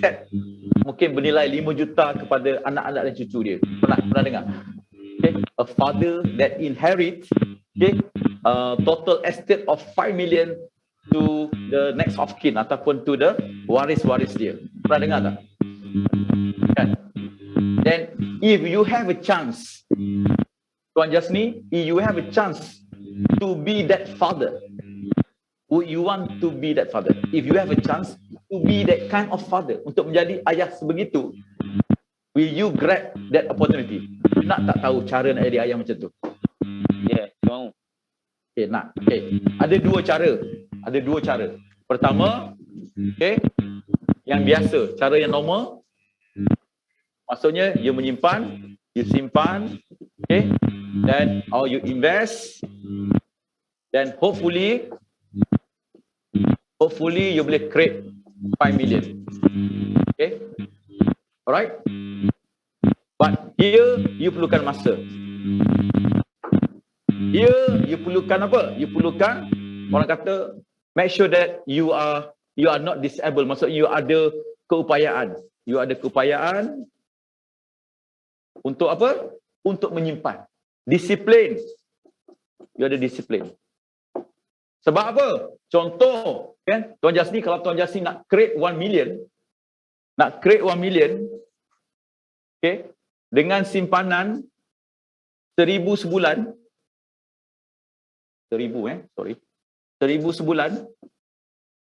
aset mungkin bernilai 5 juta kepada anak-anak dan cucu dia. Pernah dengar? Okay. A father that inherits, okay, total estate of 5 million to the next of kin ataupun to the waris-waris dia. Pernah dengar tak? Kan? Then if you have a chance, Tuan Jasni, if you have a chance to be that father, would you want to be that father? If you have a chance to be that kind of father, untuk menjadi ayah sebegitu, will you grab that opportunity? Nak tak tahu cara nak jadi ayah macam tu? Ya, mau. Okay, nak. Okay. Ada dua cara. Pertama, okay, yang biasa, cara yang normal. Maksudnya, you menyimpan, you simpan, okay, then or you invest, then hopefully you boleh create 5 million. Okay, alright. But here you perlukan masa. Here you perlukan apa? You perlukan, orang kata, make sure that you are not disabled. Maksudnya you ada keupayaan. You ada keupayaan untuk apa? Untuk menyimpan. Disiplin. You ada disiplin. Sebab apa? Contoh, kan? Tuan Jasni, kalau Tuan Jasni nak create 1 million, okay, dengan simpanan 1,000 sebulan, 1,000 sebulan,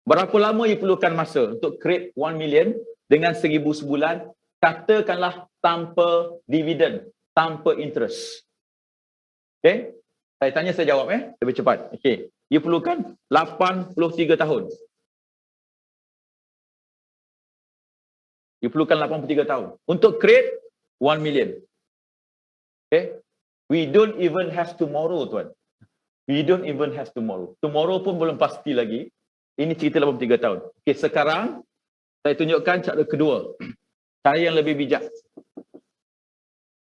berapa lama you perlukan masa untuk create 1 million dengan 1,000 sebulan, katakanlah tanpa dividen, tanpa interest. Okay? Saya tanya, saya jawab lebih cepat. Okay. You perlukan 83 tahun. You perlukan 83 tahun untuk create 1 million. Okay? We don't even have tomorrow, tuan. We don't even have tomorrow. Tomorrow pun belum pasti lagi. Ini cerita 83 tahun. Okay, sekarang saya tunjukkan cara kedua. Cara yang lebih bijak.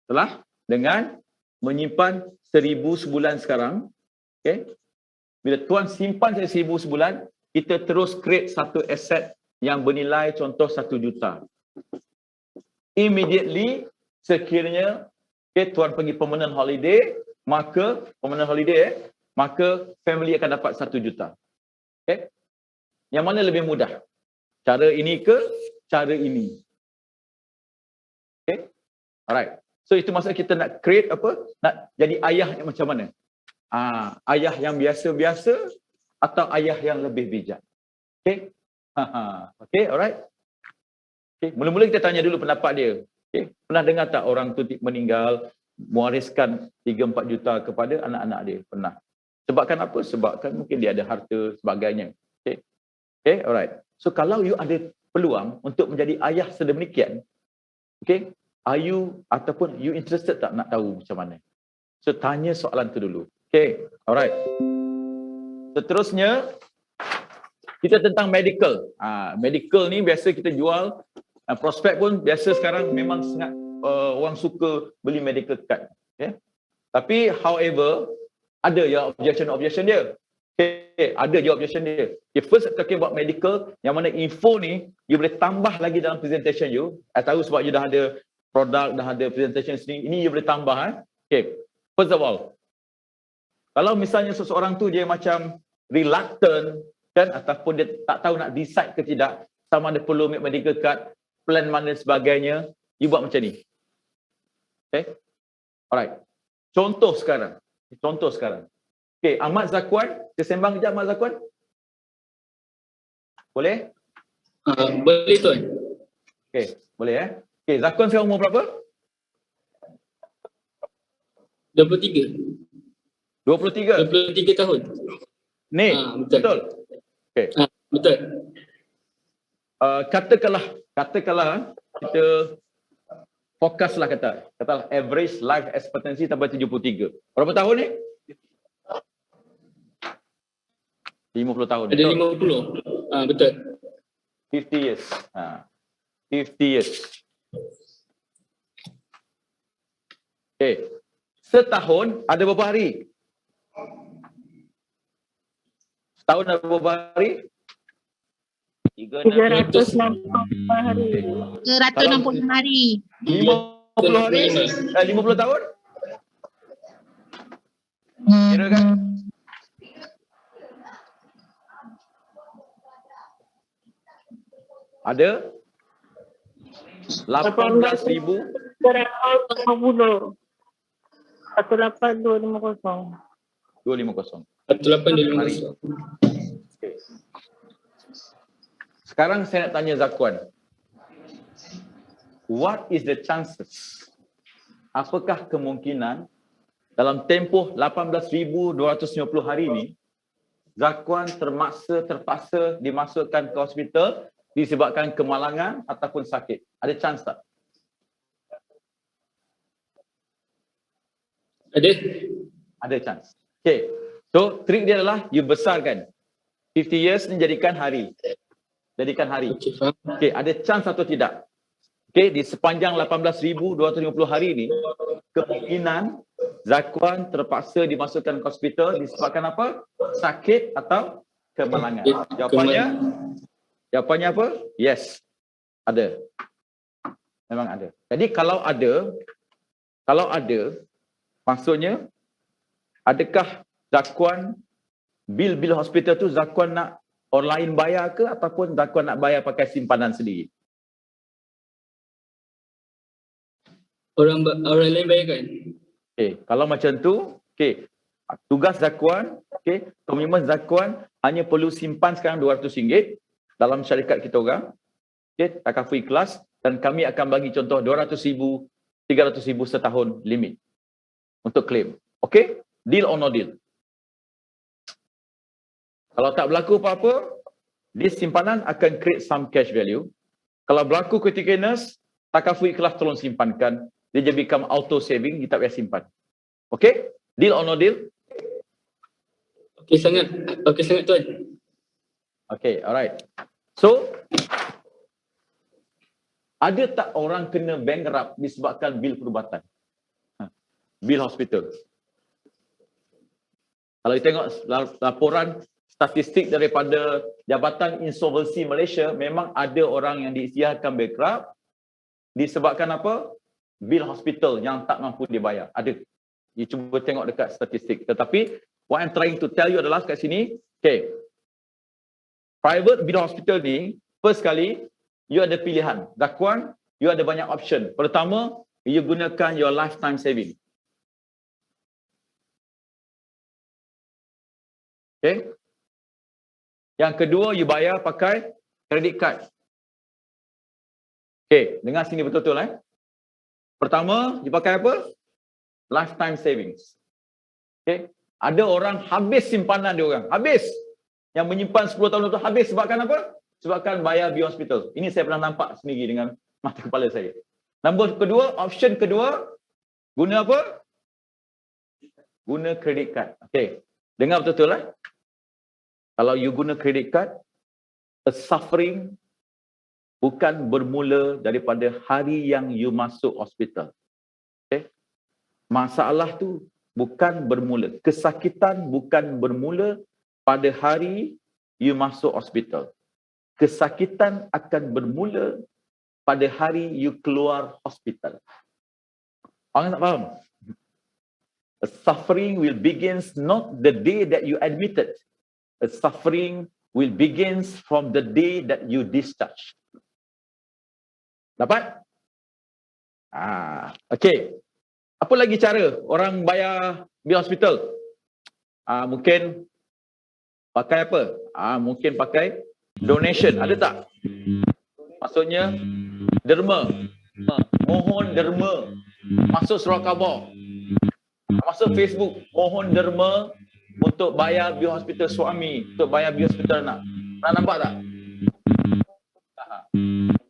Setelah dengan menyimpan 1,000 sebulan sekarang, okay? Bila tuan simpan 1,000 sebulan, kita terus create satu aset yang bernilai contoh 1 juta. Immediately, sekiranya tuan pergi permanent holiday, maka family akan dapat 1 juta. Okay? Yang mana lebih mudah? Cara ini ke cara ini? Okay? Alright. So itu maksud kita nak create apa? Nak jadi ayah yang macam mana? Ayah yang biasa-biasa atau ayah yang lebih bijak? Okay? Okay, alright. Okay. Mula-mula kita tanya dulu pendapat dia. Okay. Pernah dengar tak orang tu meninggal, mewariskan 3-4 juta kepada anak-anak dia? Pernah. Sebabkan apa? Sebabkan mungkin dia ada harta sebagainya. Okay. Okay, alright. So kalau you ada peluang untuk menjadi ayah sedemikian, okay, are you ataupun you interested tak nak tahu macam mana? So tanya soalan tu dulu. Okay, alright. Seterusnya, kita tentang medical. Medical ni biasa kita jual, prospek pun biasa sekarang memang sangat orang suka beli medical card. Okay? Tapi however, ada ya objection dia. Okay, ada je objection dia. Okay, first talking about medical, yang mana info ni you boleh tambah lagi dalam presentation you. Tahu sebab you dah ada produk, dah ada presentation sendiri, ini you boleh tambah. Okay, first of all, kalau misalnya seseorang tu dia macam reluctant kan, ataupun dia tak tahu nak decide ke tidak sama ada perlu ambil medical card, plan mana sebagainya, you buat macam ni. Okay, alright. Contoh sekarang. Okay, Ahmad Zakwan, saya sembang kejap Ahmad Zakwan. Boleh? Boleh tuan. Okay, boleh Okay, Zakwan sekarang umur berapa? 23. 23 tahun. Ni, betul? Okay. Betul. Katakanlah kita fokuslah katalah average life expectancy sampai 73. Berapa tahun ni? 50 tahun. Ada 50. Betul. 50 years. 50 years. Okay. Setahun ada berapa hari? Setahun ada berapa hari? 360 hari. 160 hari. 50 hari, 50 tahun? Kira kan? Ada 18,000 350. 18250. 250. 18,250. Okay. Sekarang saya nak tanya Zakwan. What is the chances? Apakah kemungkinan dalam tempoh 18,250 hari ini Zakwan terpaksa dimasukkan ke hospital disebabkan kemalangan ataupun sakit? Ada chance tak? Ada? Ada chance. Okay. So, trik dia adalah you besarkan. 50 years ni jadikan hari. Jadikan hari. Okey, faham. Okay, ada chance atau tidak? Okay, di sepanjang 18,250 hari ni, kemungkinan Zakwan terpaksa dimasukkan ke hospital disebabkan apa? Sakit atau kemalangan. Jawapannya apa? Yes. Ada. Memang ada. Jadi kalau ada, maksudnya adakah Zakwan bil hospital tu Zakwan nak orang lain bayar ke ataupun Zakwan nak bayar pakai simpanan sendiri? Orang lain bayarkan. Okey, kalau macam tu, okey. Tugas Zakwan, okey, komitmen Zakwan hanya perlu simpan sekarang RM200 dalam syarikat kita orang. Okey, takaful ikhlas dan kami akan bagi contoh RM200,000, RM300,000 setahun limit untuk claim. Okey? Deal or no deal? Kalau tak berlaku apa-apa, this simpanan akan create some cash value. Kalau berlaku critical illness, takaful ikhlas tolong simpankan. Dia jadi become auto saving, kita tak payah simpan. Okey? Deal or no deal? Okey sangat tuan. Okay, alright. So, ada tak orang kena bankrupt disebabkan bil perubatan? Bil hospital. Kalau kita tengok laporan statistik daripada Jabatan Insolvency Malaysia, memang ada orang yang diisytiharkan bankrupt disebabkan apa? Bil hospital yang tak mampu dibayar. Ada. You cuba tengok dekat statistik. Tetapi, what I'm trying to tell you adalah kat sini, okay, private bil hospital ni, first kali, you ada pilihan. Zakwan, you ada banyak option. Pertama, you gunakan your lifetime saving. Okay. Yang kedua, you bayar pakai credit card. Okay, dengar sini betul-betul Pertama, you pakai apa? Lifetime savings. Okay. Ada orang habis simpanan dia orang. Habis. Yang menyimpan 10 tahun itu habis sebabkan apa? Sebabkan bayar bil hospital. Ini saya pernah nampak sendiri dengan mata kepala saya. Nombor kedua, option kedua, guna apa? Guna credit card. Okay. Dengar betul-betul Kalau you guna credit card, a suffering bukan bermula daripada hari yang you masuk hospital. Okay? Masalah tu bukan bermula. Kesakitan bukan bermula pada hari you masuk hospital. Kesakitan akan bermula pada hari you keluar hospital. Orang tak faham? A suffering will begins not the day that you admitted. A suffering will begins from the day that you discharge. Dapat? Okey. Apa lagi cara orang bayar bil hospital? Mungkin pakai apa? Mungkin pakai donation. Ada tak? Maksudnya derma. Mohon derma. Masuk surah khabar. Masuk Facebook. Mohon derma untuk bayar bil hospital suami, untuk bayar bil hospital anak. Pernah nampak tak?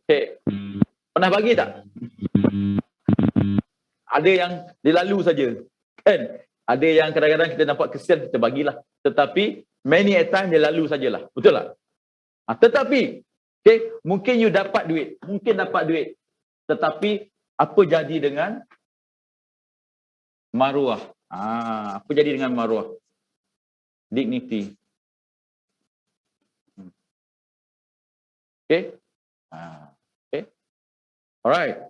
Okey. Pernah bagi tak? Ada yang dilalu saja. Kan? Ada yang kadang-kadang kita nampak kesian, kita bagilah. Tetapi many a time dia lalu sajalah. Betul tak? Tetapi mungkin you dapat duit. Mungkin dapat duit. Tetapi apa jadi dengan maruah? Apa jadi dengan maruah? Dignity. Okay. Okay. Alright.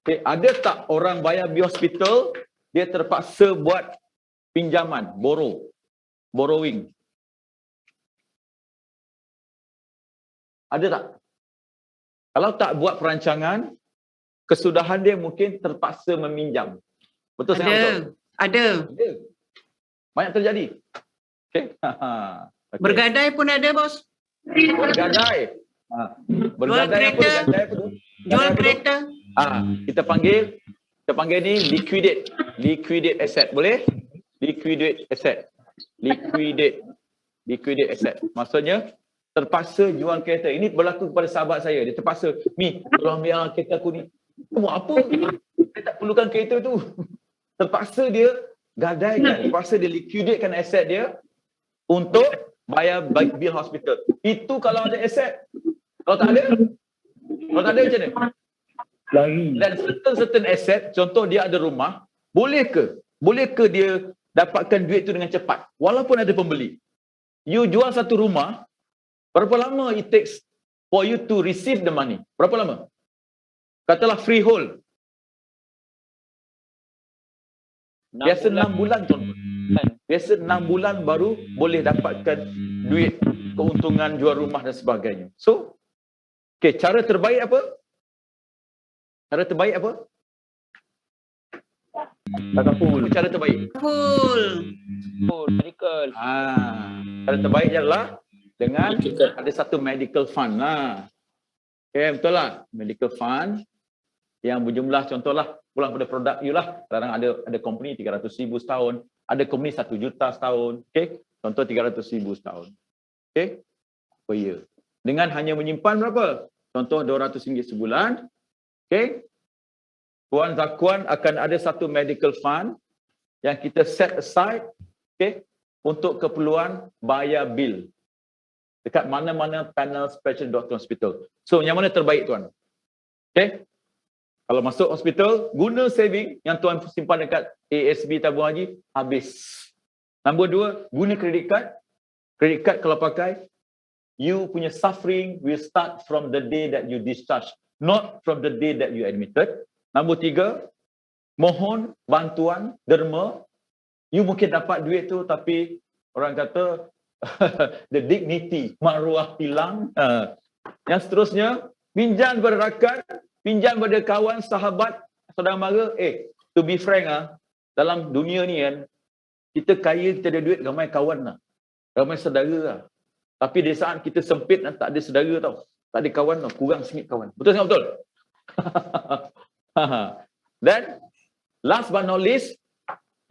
Okay. Ada tak orang bayar bil hospital, dia terpaksa buat pinjaman, borrowing? Ada tak? Kalau tak buat perancangan, kesudahan dia mungkin terpaksa meminjam. Betul saya betul? Ada. Ada. Banyak terjadi. Okay. Okay. Bergadai pun ada, bos. Bergadai. Bergadai apa? kereta. Gadai apa tu? Jual Gadai apa tu? kereta. Kita panggil ni liquidate asset, boleh? Liquidate asset. Liquidate asset. Maksudnya terpaksa jual kereta. Ini berlaku kepada sahabat saya. Dia terpaksa, "Mi, tolong ambil kereta aku ni." Buat apa? Saya tak perlukan kereta tu. Terpaksa dia gadaikan, terpaksa dia liquidatekan aset dia untuk bayar bil hospital. Itu kalau ada aset. Kalau tak ada macam mana? Lari. Dan certain aset, contoh dia ada rumah, bolehkah dia dapatkan duit tu dengan cepat walaupun ada pembeli? You jual satu rumah, berapa lama it takes for you to receive the money? Berapa lama? Katalah freehold. Biasa 6 bulan contoh. Biasa 6 bulan baru boleh dapatkan duit, keuntungan jual rumah dan sebagainya. So, okay, cara terbaik apa? Cara terbaik apa? Cara terbaik. Full. Medical. Cara terbaik adalah dengan Medical. ada satu medical fund lah. Okay, betul lah. Medical fund yang berjumlah, contohlah, pulang pada produk you lah. Sekarang ada company 300,000 setahun, ada company 1 juta setahun. Okay, contoh 300,000 setahun. Okay, per year. Dengan hanya menyimpan berapa? Contoh RM200 sebulan. Okay, Puan Zakuan akan ada satu medical fund yang kita set aside, okay, untuk keperluan bayar bil dekat mana-mana panel special doctor hospital. So, yang mana terbaik tuan? Okay, kalau masuk hospital, guna saving yang tuan simpan dekat ASB tabung haji, habis. Nombor 2, guna credit card. Credit card kalau pakai, you punya suffering will start from the day that you discharge, not from the day that you admitted. Nombor 3, mohon bantuan derma. You mungkin dapat duit tu tapi orang kata the dignity, maruah hilang. Yang seterusnya, pinjam pada rakan, pinjam pada kawan, sahabat, saudara mara. To be frank, dalam dunia ni kan, kita kaya, kita ada duit, ramai kawan lah. Ramai saudara lah. Tapi di saat kita sempit dan tak ada saudara tau. Tak ada kawan tau, kurang sengit kawan. Betul tak betul? Dan last but not least,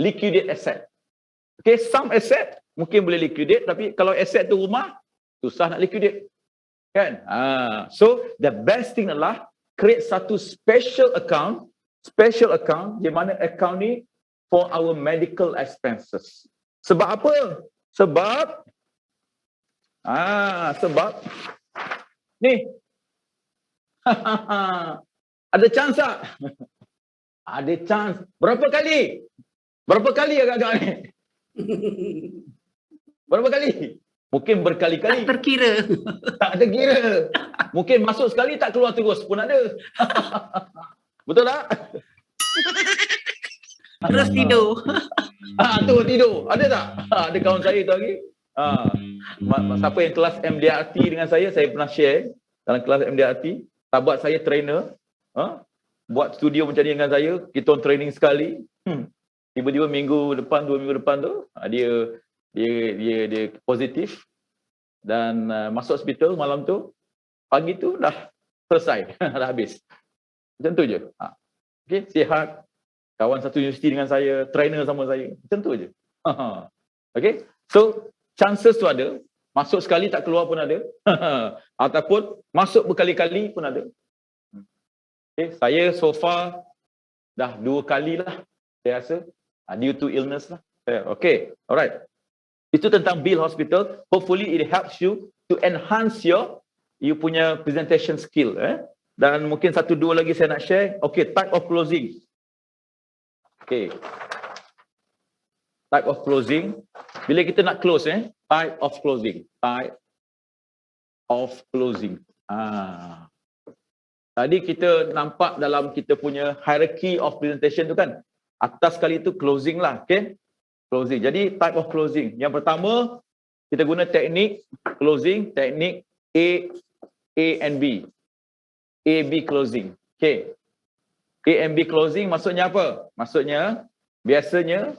liquidate asset. Okay, some asset mungkin boleh liquidate, tapi kalau asset tu rumah, susah nak liquidate. Kan? So, the best thing adalah create satu special account di mana account ni for our medical expenses. Sebab apa? Sebab ni ada chance tak? Ada chance. Berapa kali? Berapa kali agak-agak ni? Berapa kali? Mungkin berkali-kali. Tak terkira. Tak terkira. Mungkin masuk sekali tak keluar terus pun ada. Betul tak? Terus tidur. Tu tidur. Ada tak? Ada kawan saya tu lagi. Siapa yang kelas MDRT dengan saya pernah share dalam kelas MDRT. Sahabat saya trainer. Buat studio macam ni dengan saya. Kita on training sekali. Tiba-tiba minggu depan, 2 minggu depan tu, dia positif dan masuk hospital malam tu, pagi tu dah selesai, dah habis. Macam tu je. Okay, sihat, kawan satu universiti dengan saya, trainer sama saya, macam tu je. Okay, so chances tu ada, masuk sekali tak keluar pun ada, ataupun masuk berkali-kali pun ada. Okay, saya so far dah 2 kali lah, saya rasa, due to illness lah. Okay, alright. Itu tentang bill hospital. Hopefully it helps you to enhance you punya presentation skill. Dan mungkin 1-2 lagi saya nak share. Okay, type of closing. Okay. Type of closing. Bila kita nak close, type of closing. Type of closing. Tadi kita nampak dalam kita punya hierarchy of presentation tu kan. Atas sekali tu closing lah, okay? Closing. Jadi type of closing. Yang pertama, kita guna teknik closing, teknik A and B. A, B closing. Okay. A and B closing maksudnya apa? Maksudnya, biasanya,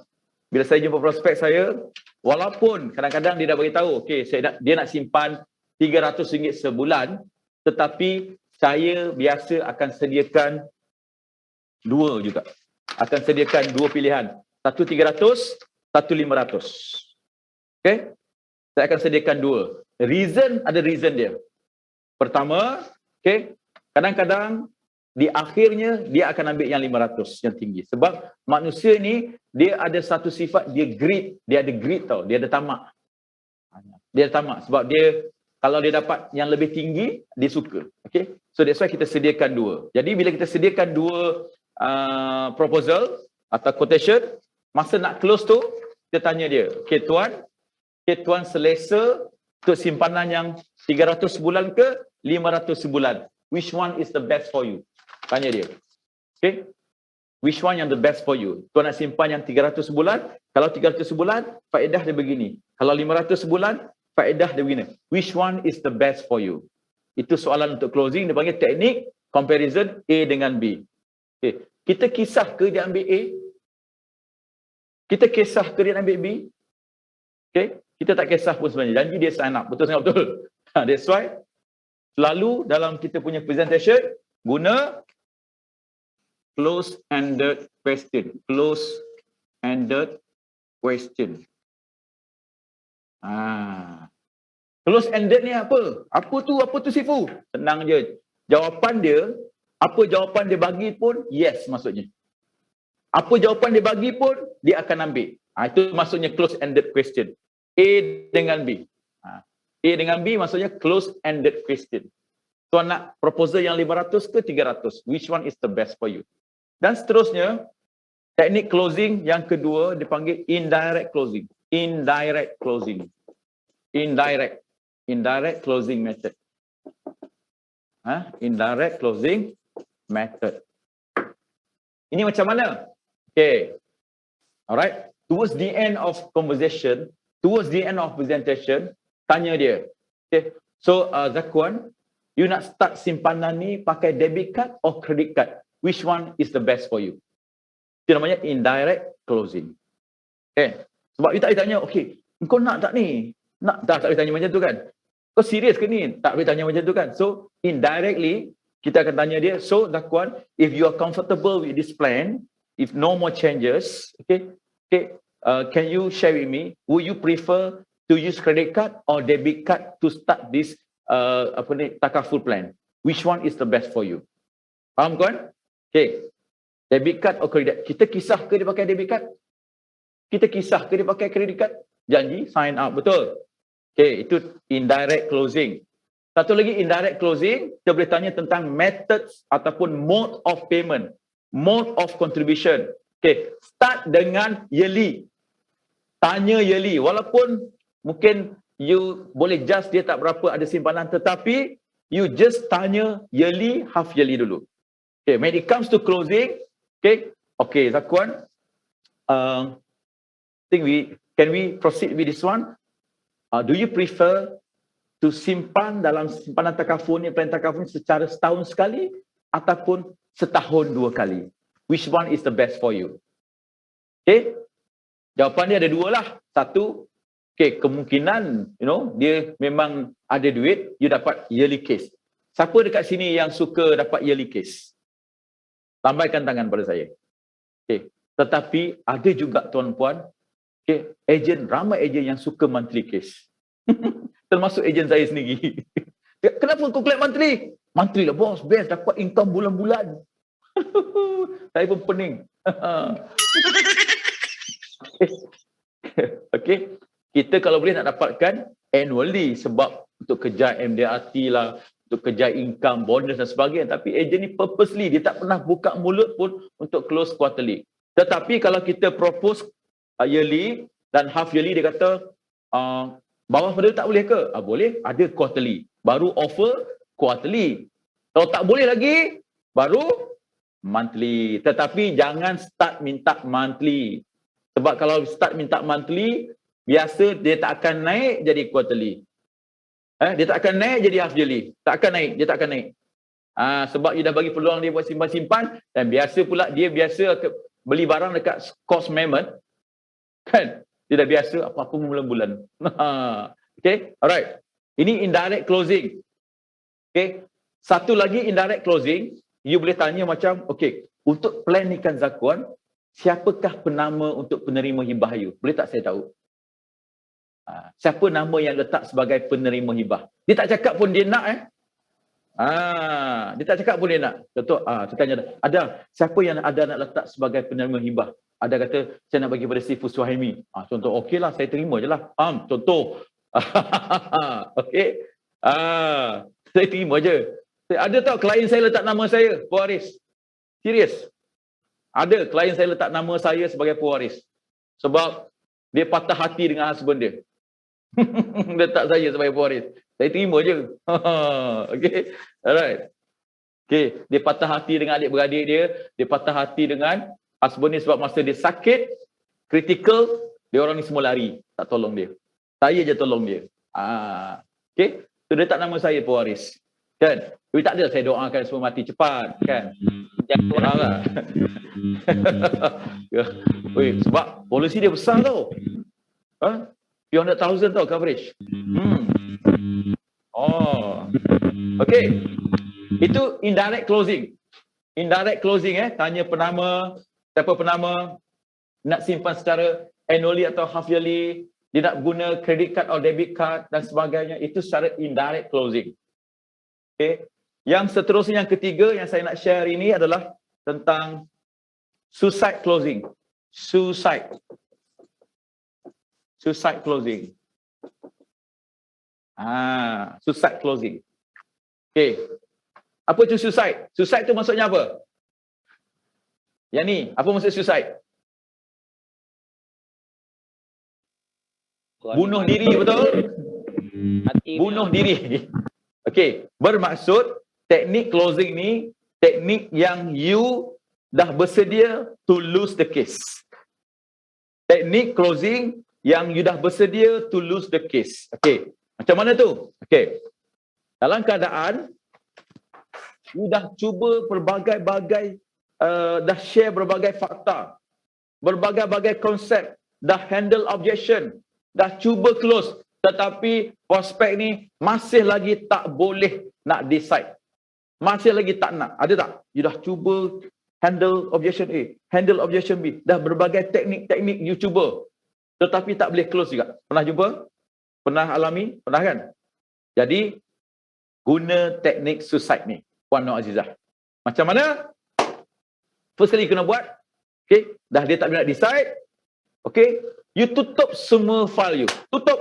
bila saya jumpa prospek saya, walaupun kadang-kadang dia dah beritahu, okay, dia nak simpan RM300 sebulan, tetapi saya biasa akan sediakan dua juga. Akan sediakan dua pilihan. Satu 300, satu 500. Okay? Saya akan sediakan dua. Ada reason dia. Pertama, okay, kadang-kadang di akhirnya dia akan ambil yang 500 yang tinggi. Sebab manusia ni dia ada satu sifat, dia greed. Dia ada greed tau. Dia ada tamak. Dia ada tamak. Sebab dia, kalau dia dapat yang lebih tinggi, dia suka. Okay? So that's why kita sediakan dua. Jadi bila kita sediakan dua proposal atau quotation, masa nak close tu, kita tanya dia, okay tuan selesa untuk simpanan yang 300 sebulan ke 500 sebulan? Which one is the best for you? Tanya dia. Okay? Which one yang the best for you? Tuan nak simpan yang 300 sebulan? Kalau 300 sebulan, faedah dia begini. Kalau 500 sebulan, faedah dia begini. Which one is the best for you? Itu soalan untuk closing. Dia panggil teknik comparison A dengan B. Okay. Kita kisah ke dia ambil A? Kita kisah ke dia ambil B? Okay. Kita tak kisah pun sebenarnya. Janji dia sign up. Betul sangat betul. That's why selalu dalam kita punya presentation guna close-ended question. Close-ended question. Close-ended ni apa? Apa tu Sifu? Senang je. Jawapan dia, apa jawapan dia bagi pun yes maksudnya. Apa jawapan dia bagi pun dia akan ambil. Itu maksudnya close-ended question. A dengan B. A dengan B maksudnya close-ended question. Tuan nak proposal yang 500 ke 300? Which one is the best for you? Dan seterusnya, teknik closing yang kedua dipanggil indirect closing. Indirect closing. Indirect closing method. Indirect closing method. Ini macam mana? Okay. Alright. Towards the end of conversation, towards the end of presentation, tanya dia. Okay. So, Zakuan, you nak start simpanan ni pakai debit card or credit card? Which one is the best for you? Itu namanya indirect closing. Okay. Sebab you tak boleh tanya, okay, kau nak tak ni? Nak tak boleh tanya macam tu kan? Kau serius ke ni? Tak boleh tanya macam tu kan? So, indirectly, kita akan tanya dia, so Zakuan, if you are comfortable with this plan, if no more changes, okay, can you share with me, would you prefer to use credit card or debit card to start this takaful plan? Which one is the best for you? Faham kan? Okay. Debit card or credit card? Kita kisah ke dia pakai debit card? Kita kisah ke dia pakai credit card? Janji, sign up. Betul. Okay, itu indirect closing. Satu lagi indirect closing, kita boleh tanya tentang methods ataupun mode of payment, mode of contribution. Okay, start dengan yearly. Tanya yearly. Walaupun mungkin you boleh just dia tak berapa ada simpanan, tetapi you just tanya yearly, half yearly dulu. Okay, when it comes to closing, okay, Zakuan, can we proceed with this one? Do you prefer to simpan dalam simpanan takaful ni, plan takaful ni secara setahun sekali ataupun setahun dua kali? Which one is the best for you? Okay, jawapan dia ada dua lah. Satu, okay, kemungkinan dia memang ada duit, you dapat yearly case. Siapa dekat sini yang suka dapat yearly case? Lambaikan tangan pada saya. Okay. Tetapi ada juga tuan-puan, okay, ramai ejen yang suka monthly case. Termasuk ejen saya sendiri. Kenapa kau collect monthly? Monthly lah bos, best, dapat income bulan-bulan. Saya pun pening. Okay. Kita kalau boleh nak dapatkan annually sebab untuk kejar MDRT lah, untuk kejar income, bonus dan sebagainya. Tapi ejen ni purposely, dia tak pernah buka mulut pun untuk close quarterly. Tetapi kalau kita propose yearly dan half yearly, dia kata Bawah pada tak boleh ke? Boleh, ada quarterly. Baru offer quarterly. Kalau tak boleh lagi, baru monthly. Tetapi jangan start minta monthly. Sebab kalau start minta monthly, biasa dia tak akan naik jadi quarterly. Dia tak akan naik jadi half yearly. Tak akan naik, dia tak akan naik. Sebab you dah bagi peluang dia buat simpan-simpan, dan biasa pula dia biasa beli barang dekat cost payment. Kan? Dia dah biasa apa-apa bulan-bulan. Okay, alright. Ini indirect closing. Okay. Satu lagi indirect closing, you boleh tanya macam, okay, untuk plan ikan zakuan, siapakah penama untuk penerima hibah you? Boleh tak saya tahu? Siapa nama yang letak sebagai penerima hibah? Dia tak cakap pun dia nak dia tak cakap pun dia nak. Contoh, saya tanya, ada siapa yang ada nak letak sebagai penerima hibah? Ada kata, saya nak bagi pada si Fusuhaimi. Contoh, okey lah, saya terima je lah. Contoh. Okey. Saya terima je. Ada tau klien saya letak nama saya, pewaris. Serius. Ada klien saya letak nama saya sebagai pewaris. Sebab dia patah hati dengan husband dia. Letak saya sebagai pewaris. Saya terima je. Okey. Alright. Okey, dia patah hati dengan adik-beradik dia, dia patah hati dengan husband dia sebab masa dia sakit, critical, dia orang ni semua lari, tak tolong dia. Saya je tolong dia. Okey, so dia tak nama saya pewaris. Kan? Tapi tak ada saya doakan semua mati cepat, kan? Jangan orang lah. Sebab polisi dia besar tau. Few hundred thousand tau coverage. Okey. Itu indirect closing. Indirect closing tanya penama, siapa penama, nak simpan secara annually atau half yearly, dia nak guna credit card atau debit card dan sebagainya, itu secara indirect closing. Okey. Yang seterusnya, yang ketiga yang saya nak share ini adalah tentang suicide closing. Suicide closing. Suicide closing. Okey. Apa itu suicide? Suicide itu maksudnya apa? Yang ni, apa maksud suicide? Bunuh diri, betul? Bunuh diri. Okey, bermaksud teknik closing ni teknik yang you dah bersedia to lose the case. Teknik closing yang you dah bersedia to lose the case. Okey, macam mana tu? Okey. Dalam keadaan you dah cuba berbagai-bagai dah share berbagai fakta, berbagai-bagai konsep, dah handle objection, dah cuba close, tetapi prospek ni masih lagi tak boleh nak decide. Masih lagi tak nak. Ada tak? You dah cuba handle objection A, handle objection B, dah berbagai teknik-teknik you cuba, tetapi tak boleh close juga. Pernah jumpa? Pernah alami? Pernah kan? Jadi guna teknik suicide ni, Puan Nur Azizah. Macam mana? First kali kena buat, okay, dah dia tak boleh nak decide, okay, you tutup semua file you. Tutup.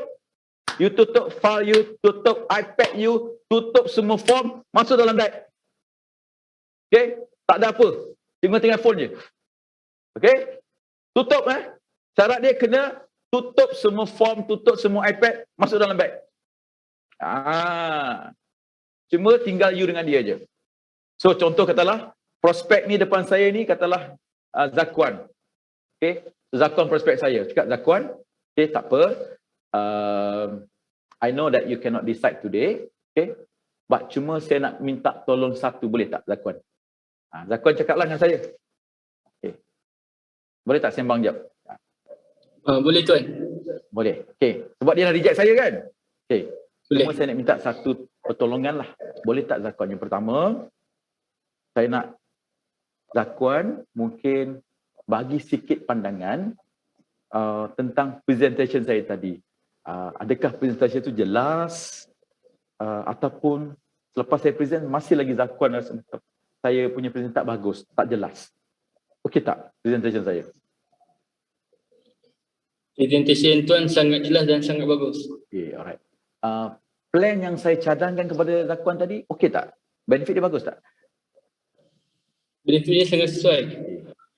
You tutup file you, tutup iPad you, tutup semua form, masuk dalam bag. Okay, tak ada apa. Tinggal phone je. Okay, tutup Syarat dia kena tutup semua form, tutup semua iPad, masuk dalam bag. Cuma tinggal you dengan dia je. So contoh katalah prospek ni depan saya ni katalah Zakuan. Okay, Zakuan prospek saya. Cakap Zakuan, okay, tak apa. I know that you cannot decide today, okay? But cuma saya nak minta tolong satu, boleh tak Zakuan? Zakuan cakaplah dengan saya. Okay. Boleh tak sembang jap? Boleh tuan. Boleh. Okay. Sebab dia dah reject saya kan? Okay. Boleh. Cuma saya nak minta satu pertolongan lah. Boleh tak Zakuan? Yang pertama, saya nak Zakuan mungkin bagi sikit pandangan tentang presentation saya tadi. Adakah presentation itu jelas ataupun selepas saya present masih lagi Zakuan rasa saya punya present tak bagus, tak jelas. Okey tak presentation saya? Presentation tuan sangat jelas dan sangat bagus. Okay, alright. Plan yang saya cadangkan kepada Zakuan tadi, okey tak? Benefit dia bagus tak? Benefit dia sangat sesuai.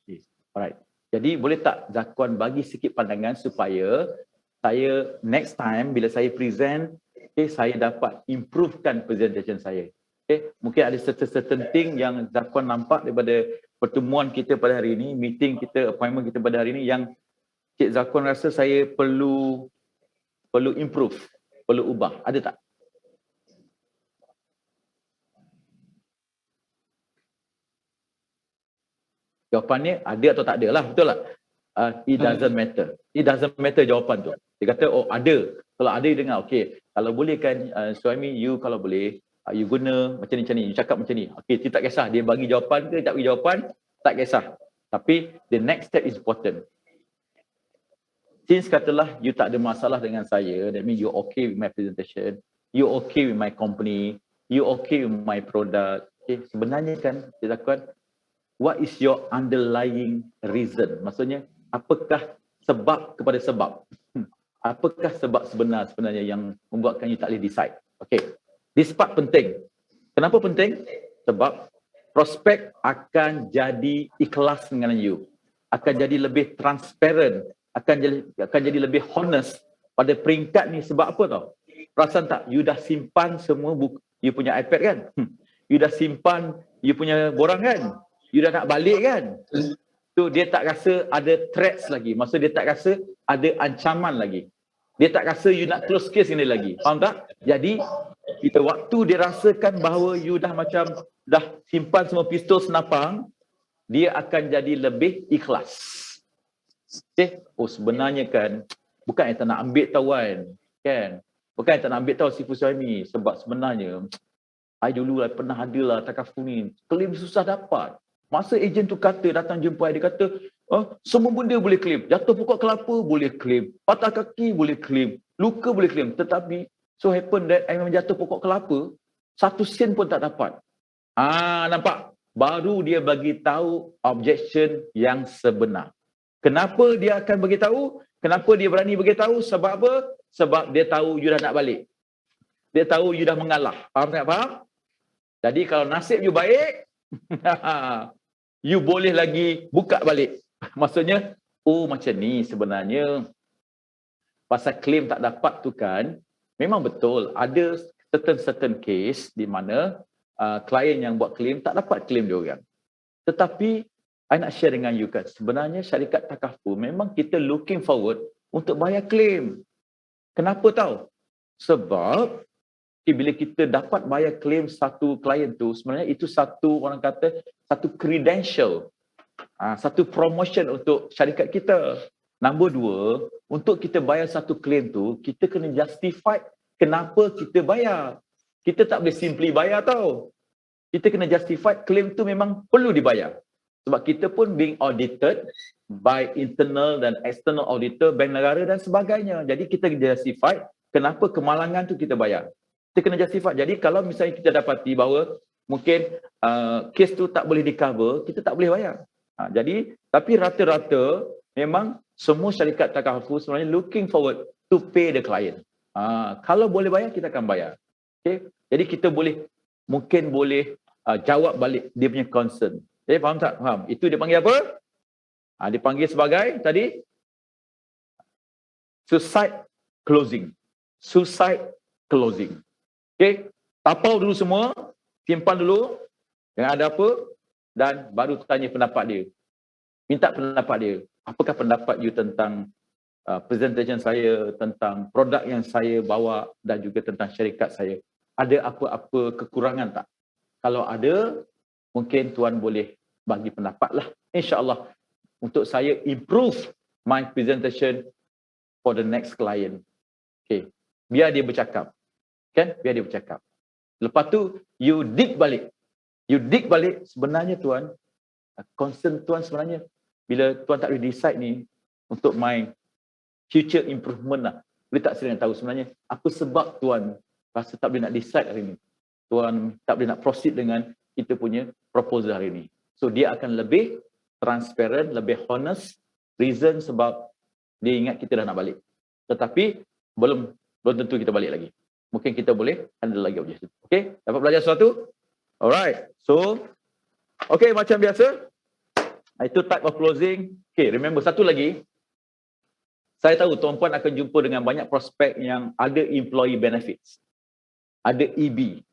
Okay. Alright. Jadi boleh tak Zakuan bagi sikit pandangan supaya saya next time bila saya present, okay, saya dapat improvekan presentation saya. Okay, mungkin ada certain thing yang Zakwan nampak daripada pertemuan kita pada hari ini, meeting kita, appointment kita pada hari ini yang Cik Zakwan rasa saya perlu improve, perlu ubah. Ada tak? Jawapannya ada atau tak ada lah, betul tak? It doesn't matter. It doesn't matter jawapan tu. Dia kata, oh ada. Kalau ada, dia dengar, okay. Kalau boleh kan, Suhaimi, you kalau boleh, you guna macam ni, you cakap macam ni. Okay, dia tak kisah. Dia bagi jawapan ke, tak bagi jawapan, tak kisah. Tapi, the next step is important. Since katalah, you tak ada masalah dengan saya, that means you okay with my presentation, you okay with my company, you okay with my product. Okay, sebenarnya kan, dia lakukan, what is your underlying reason? Maksudnya, apakah sebab kepada sebab? Apakah sebab sebenarnya yang membuatkan you tak boleh decide? Okay, this part penting. Kenapa penting? Sebab prospek akan jadi ikhlas dengan you. Akan jadi lebih transparent. Akan jadi lebih honest pada peringkat ni. Sebab apa tau? Perasan tak? You dah simpan semua buku. You punya iPad kan? You dah simpan you punya borang kan? You dah nak balik kan? So dia tak rasa ada threats lagi. Maksud dia tak rasa ada ancaman lagi. Dia tak rasa you nak close case ni lagi. Faham tak? Jadi kita waktu dia rasakan bahawa you dah macam dah simpan semua pistol senapang, dia akan jadi lebih ikhlas. Okay? Oh sebenarnya kan bukan yang tak nak ambil tahu kan? Bukan yang tak nak ambil tahu si Suhaimi, sebab sebenarnya I dulu lah pernah ada lah takaful ni. Claim susah dapat. Masa ejen tu datang jumpa dia kata, oh, semua benda boleh claim. Jatuh pokok kelapa boleh claim. Patah kaki boleh claim. Luka boleh claim. Tetapi, so happen that I memang jatuh pokok kelapa, 1 sen pun tak dapat. Nampak? Baru dia bagi tahu objection yang sebenar. Kenapa dia akan bagi tahu? Kenapa dia berani bagi tahu? Sebab apa? Sebab dia tahu you dah nak balik. Dia tahu you dah mengalah. Faham tak? Faham? Jadi kalau nasib you baik, you boleh lagi buka balik. Maksudnya, oh macam ni sebenarnya. Pasal claim tak dapat tu kan, memang betul. Ada certain case di mana klien yang buat claim tak dapat claim dia orang. Tetapi, I nak share dengan you kan, sebenarnya syarikat takaful memang kita looking forward untuk bayar claim. Kenapa tahu? Sebab bila kita dapat bayar claim satu klien tu, sebenarnya itu satu, orang kata, satu credential, satu promotion untuk syarikat kita. Nombor 2, untuk kita bayar satu claim tu, kita kena justify kenapa kita bayar. Kita tak boleh simply bayar tau. Kita kena justify claim tu memang perlu dibayar. Sebab kita pun being audited by internal dan external auditor, bank negara dan sebagainya. Jadi kita justify kenapa kemalangan tu kita bayar. Kita kena justify. Jadi kalau misalnya kita dapati bahawa mungkin kes tu tak boleh di-cover, kita tak boleh bayar. Jadi, tapi rata-rata memang semua syarikat takaful sebenarnya looking forward to pay the client. Kalau boleh bayar, kita akan bayar. Okay? Jadi kita mungkin boleh jawab balik dia punya concern. Jadi faham tak? Faham? Itu dia panggil apa? Dia panggil sebagai tadi suicide closing. Suicide closing. Okay, tapau dulu semua, simpan dulu, jangan ada apa, dan baru tanya pendapat dia. Minta pendapat dia. Apakah pendapat you tentang presentation saya, tentang produk yang saya bawa dan juga tentang syarikat saya? Ada apa-apa kekurangan tak? Kalau ada, mungkin tuan boleh bagi pendapat lah. InsyaAllah, untuk saya improve my presentation for the next client. Okay, biar dia bercakap. Kan? Biar dia bercakap. Lepas tu, you dig balik. You dig balik, sebenarnya tuan, concern tuan sebenarnya, bila tuan tak boleh decide ni, untuk my future improvement lah. Boleh tak saya nak tahu sebenarnya, apa sebab tuan rasa tak boleh nak decide hari ni? Tuan tak boleh nak proceed dengan kita punya proposal hari ni. So, dia akan lebih transparent, lebih honest. Reason sebab dia ingat kita dah nak balik. Tetapi, belum tentu kita balik lagi. Mungkin kita boleh handle lagi objection. Okay? Dapat belajar sesuatu? Alright. So, okay, macam biasa. Itu type of closing. Okay, remember satu lagi. Saya tahu tuan-puan akan jumpa dengan banyak prospek yang ada employee benefits. Ada EB.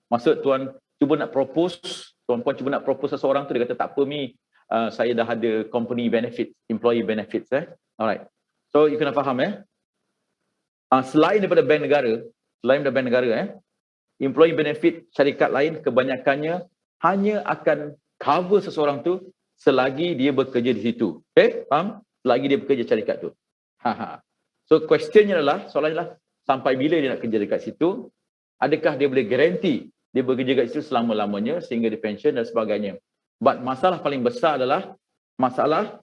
Maksud tuan cuba nak propose, tuan-puan cuba nak propose seseorang tu, dia kata tak apa Mi, saya dah ada company benefits, employee benefits. Alright. So you kena faham selain daripada bank negara, employee benefit syarikat lain kebanyakannya hanya akan cover seseorang tu selagi dia bekerja di situ. Okay, faham? Selagi dia bekerja syarikat tu. So questionnya adalah, soalannya adalah sampai bila dia nak kerja dekat situ? Adakah dia boleh garanti dia bekerja dekat situ selama-lamanya sehingga dia pension dan sebagainya. But masalah paling besar adalah masalah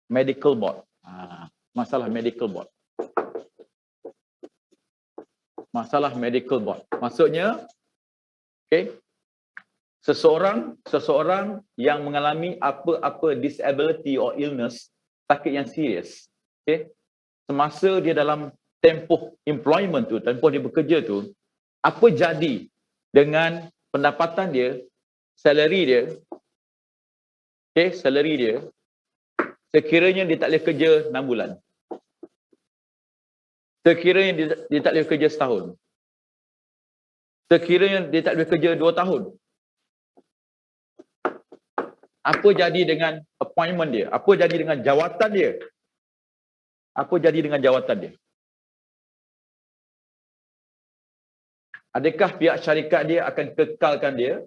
medical board. Masalah medical board. Masalah medical board. Maksudnya, okay, seseorang yang mengalami apa-apa disability or illness, sakit yang serius, okay, semasa dia dalam tempoh employment tu, tempoh dia bekerja tu, apa jadi dengan pendapatan dia, salary dia, okay, salary dia, sekiranya dia tak boleh kerja 6 bulan. Sekiranya dia tak boleh kerja setahun. Sekiranya dia tak boleh kerja 2 tahun. Apa jadi dengan appointment dia? Apa jadi dengan jawatan dia? Apa jadi dengan jawatan dia? Adakah pihak syarikat dia akan kekalkan dia?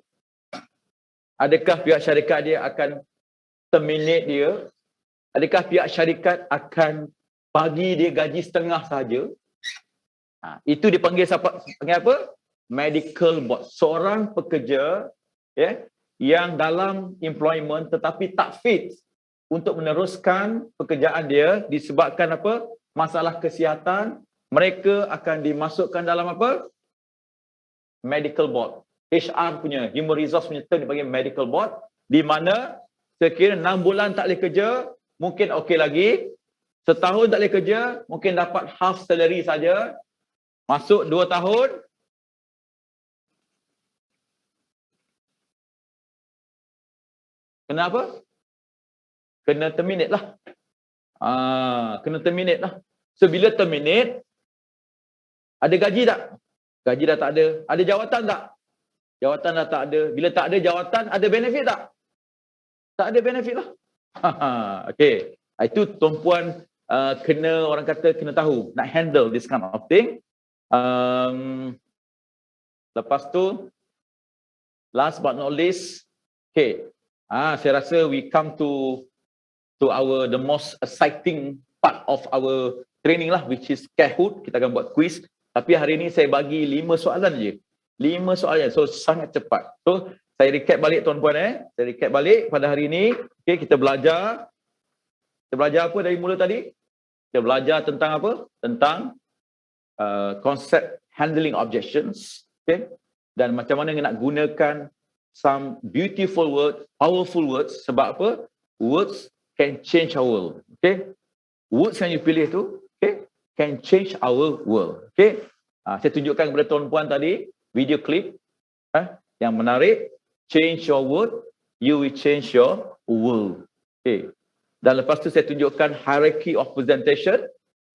Adakah pihak syarikat dia akan terminate dia? Adakah pihak syarikat akan bagi dia gaji setengah saja? Itu dipanggil apa? Medical board. Seorang pekerja yang dalam employment tetapi tak fit untuk meneruskan pekerjaan dia disebabkan apa? Masalah kesihatan, mereka akan dimasukkan dalam apa? Medical board. HR punya, human resource punya term dipanggil medical board, di mana sekiranya 6 bulan tak boleh kerja, mungkin okey lagi. Setahun tak boleh kerja, mungkin dapat half salary saja. Masuk 2 tahun, kena apa? Kena terminate lah. Kena terminate lah. So bila terminate, ada gaji tak? Gaji dah tak ada. Ada jawatan tak? Jawatan dah tak ada. Bila tak ada jawatan, ada benefit tak? Tak ada benefit lah. Okay. Itu tuan-puan kena, orang kata kena tahu, nak handle this kind of thing. Lepas tu, last but not least, okay. Saya rasa we come to the most exciting part of our training lah, which is Kahoot. Kita akan buat quiz. Tapi hari ini saya bagi 5 soalan je. 5 soalan. So sangat cepat. So saya recap balik tuan-puan. Saya recap balik pada hari ini. Okay, kita belajar. Kita belajar apa dari mula tadi? Kita belajar tentang apa? Tentang konsep handling objections. Okay? Dan macam mana nak gunakan some beautiful words, powerful words. Sebab apa? Words can change our world. Okay? Words yang you pilih tu, okay, can change our world. Okay? Saya tunjukkan kepada tuan-puan tadi video clip yang menarik. Change your world, you will change your world. Okay. Dan lepas tu saya tunjukkan hierarchy of presentation,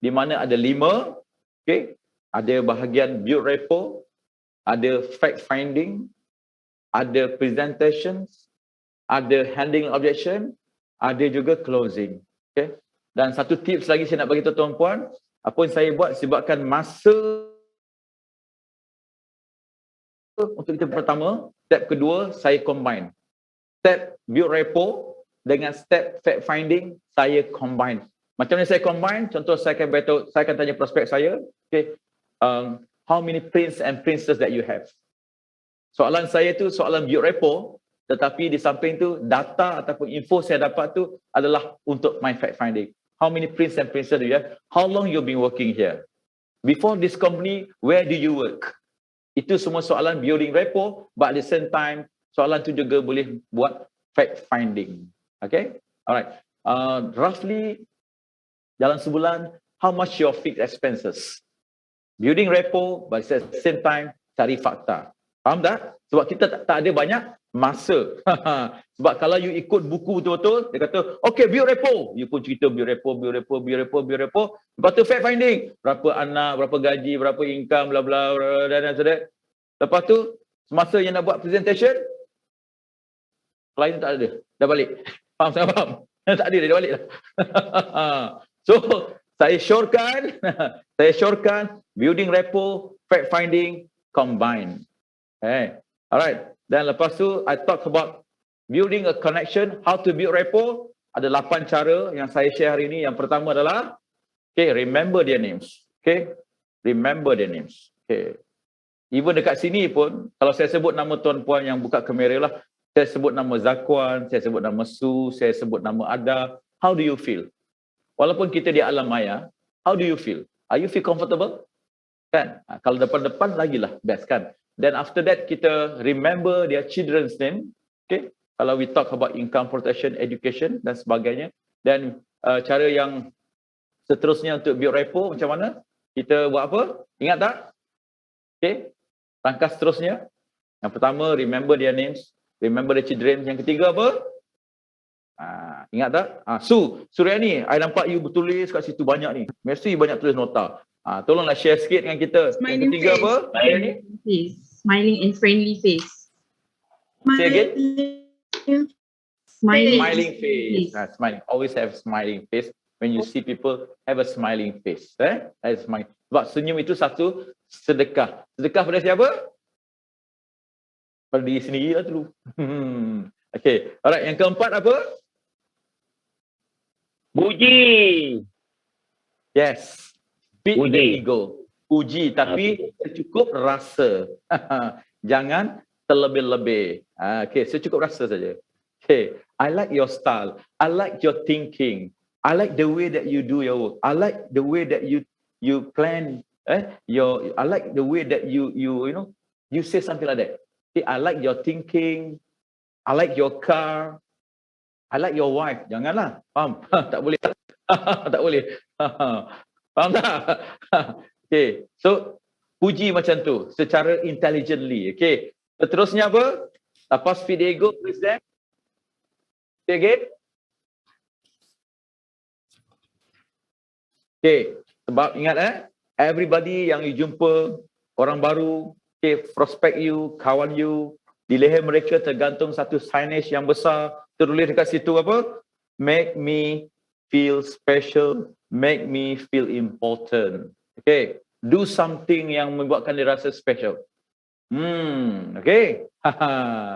di mana ada 5. Okay. Ada bahagian build rapport, ada fact finding, ada presentations, ada handling objection, ada juga closing. Okay. Dan satu tips lagi saya nak bagi tahu tuan-puan, apa yang saya buat sebabkan masa untuk kita pertama, step kedua saya combine. Step build rapport dengan step fact finding saya combine. Macam mana saya combine? Contoh saya akan tanya prospek saya, okay, how many prince and princess that you have? Soalan saya tu soalan build rapport, tetapi di samping tu data ataupun info saya dapat tu adalah untuk my fact finding. How many prince and princess do you have? How long you been working here? Before this company, where do you work? Itu semua soalan building rapport, but at the same time, soalan tu juga boleh buat fact finding. Okay? Alright. Roughly, dalam sebulan, how much your fixed expenses? Building rapport, but at the same time, cari fakta. Faham tak? Sebab kita tak ada banyak masa. Sebab kalau you ikut buku betul-betul, dia kata, okay, build rapport. You pun cerita build rapport. Lepas tu fact finding. Berapa anak, berapa gaji, berapa income, bla bla bla dan sebagainya. Lepas tu, semasa yang nak buat presentation, klien tak ada. Dah balik. Faham? Saya faham? Tak ada, dia dah balik dah. So, saya syorkan building rapport, fact finding, combine. Alright. Dan lepas tu, I talk about building a connection, how to build rapport. Ada 8 cara yang saya share hari ini. Yang pertama adalah, okay, remember their names. Okay, remember their names. Okay. Even dekat sini pun, kalau saya sebut nama tuan-puan yang buka kamera lah, saya sebut nama Zakwan, saya sebut nama Su, saya sebut nama Ada. How do you feel? Walaupun kita di alam maya, how do you feel? Are you feel comfortable? Kan? Kalau depan-depan lagilah best kan? Then after that, kita remember their children's name. Okay? Kalau we talk about income protection, education dan sebagainya. Dan cara yang seterusnya untuk build rapport macam mana? Kita buat apa? Ingat tak? Okay? Langkah seterusnya. Yang pertama, remember their names. Remember the children. Yang ketiga apa? Ingat tak? Suryani, I nampak you bertulis kat situ banyak ni. Mesti banyak tulis nota. Tolonglah share sikit dengan kita. Smiling Yang ketiga face. apa? Suryani? Smiling and friendly face. Say again? Smiling. Smiling face. Smiling. Always have smiling face. When you see people, have a smiling face. Sebab senyum itu satu sedekah. Sedekah pada siapa? Pada diri sendiri lah dulu. Okay. Alright. Yang keempat apa? Puji. Yes. Feed the Puji. ego. Puji tapi secukup rasa. Jangan terlebih-lebih. Okay. Secukup rasa saja. Okay. I like your style. I like your thinking. I like the way that you do your work. I like the way that you plan. I like the way that you say something like that. Okay, I like your thinking. I like your car. I like your wife. Janganlah. Faham? Tak boleh. Tak boleh. Faham tak? Okay. So, puji macam tu. Secara intelligently. Okay. Seterusnya apa? Lepas feed ego, please then. Say again. Okay. Sebab ingat everybody yang you jumpa, orang baru, okay, prospect you, kawan you, di leher mereka tergantung satu signage yang besar, tertulis dekat situ apa? Make me feel special, make me feel important. Okay, do something yang membuatkan dia rasa special. Okay,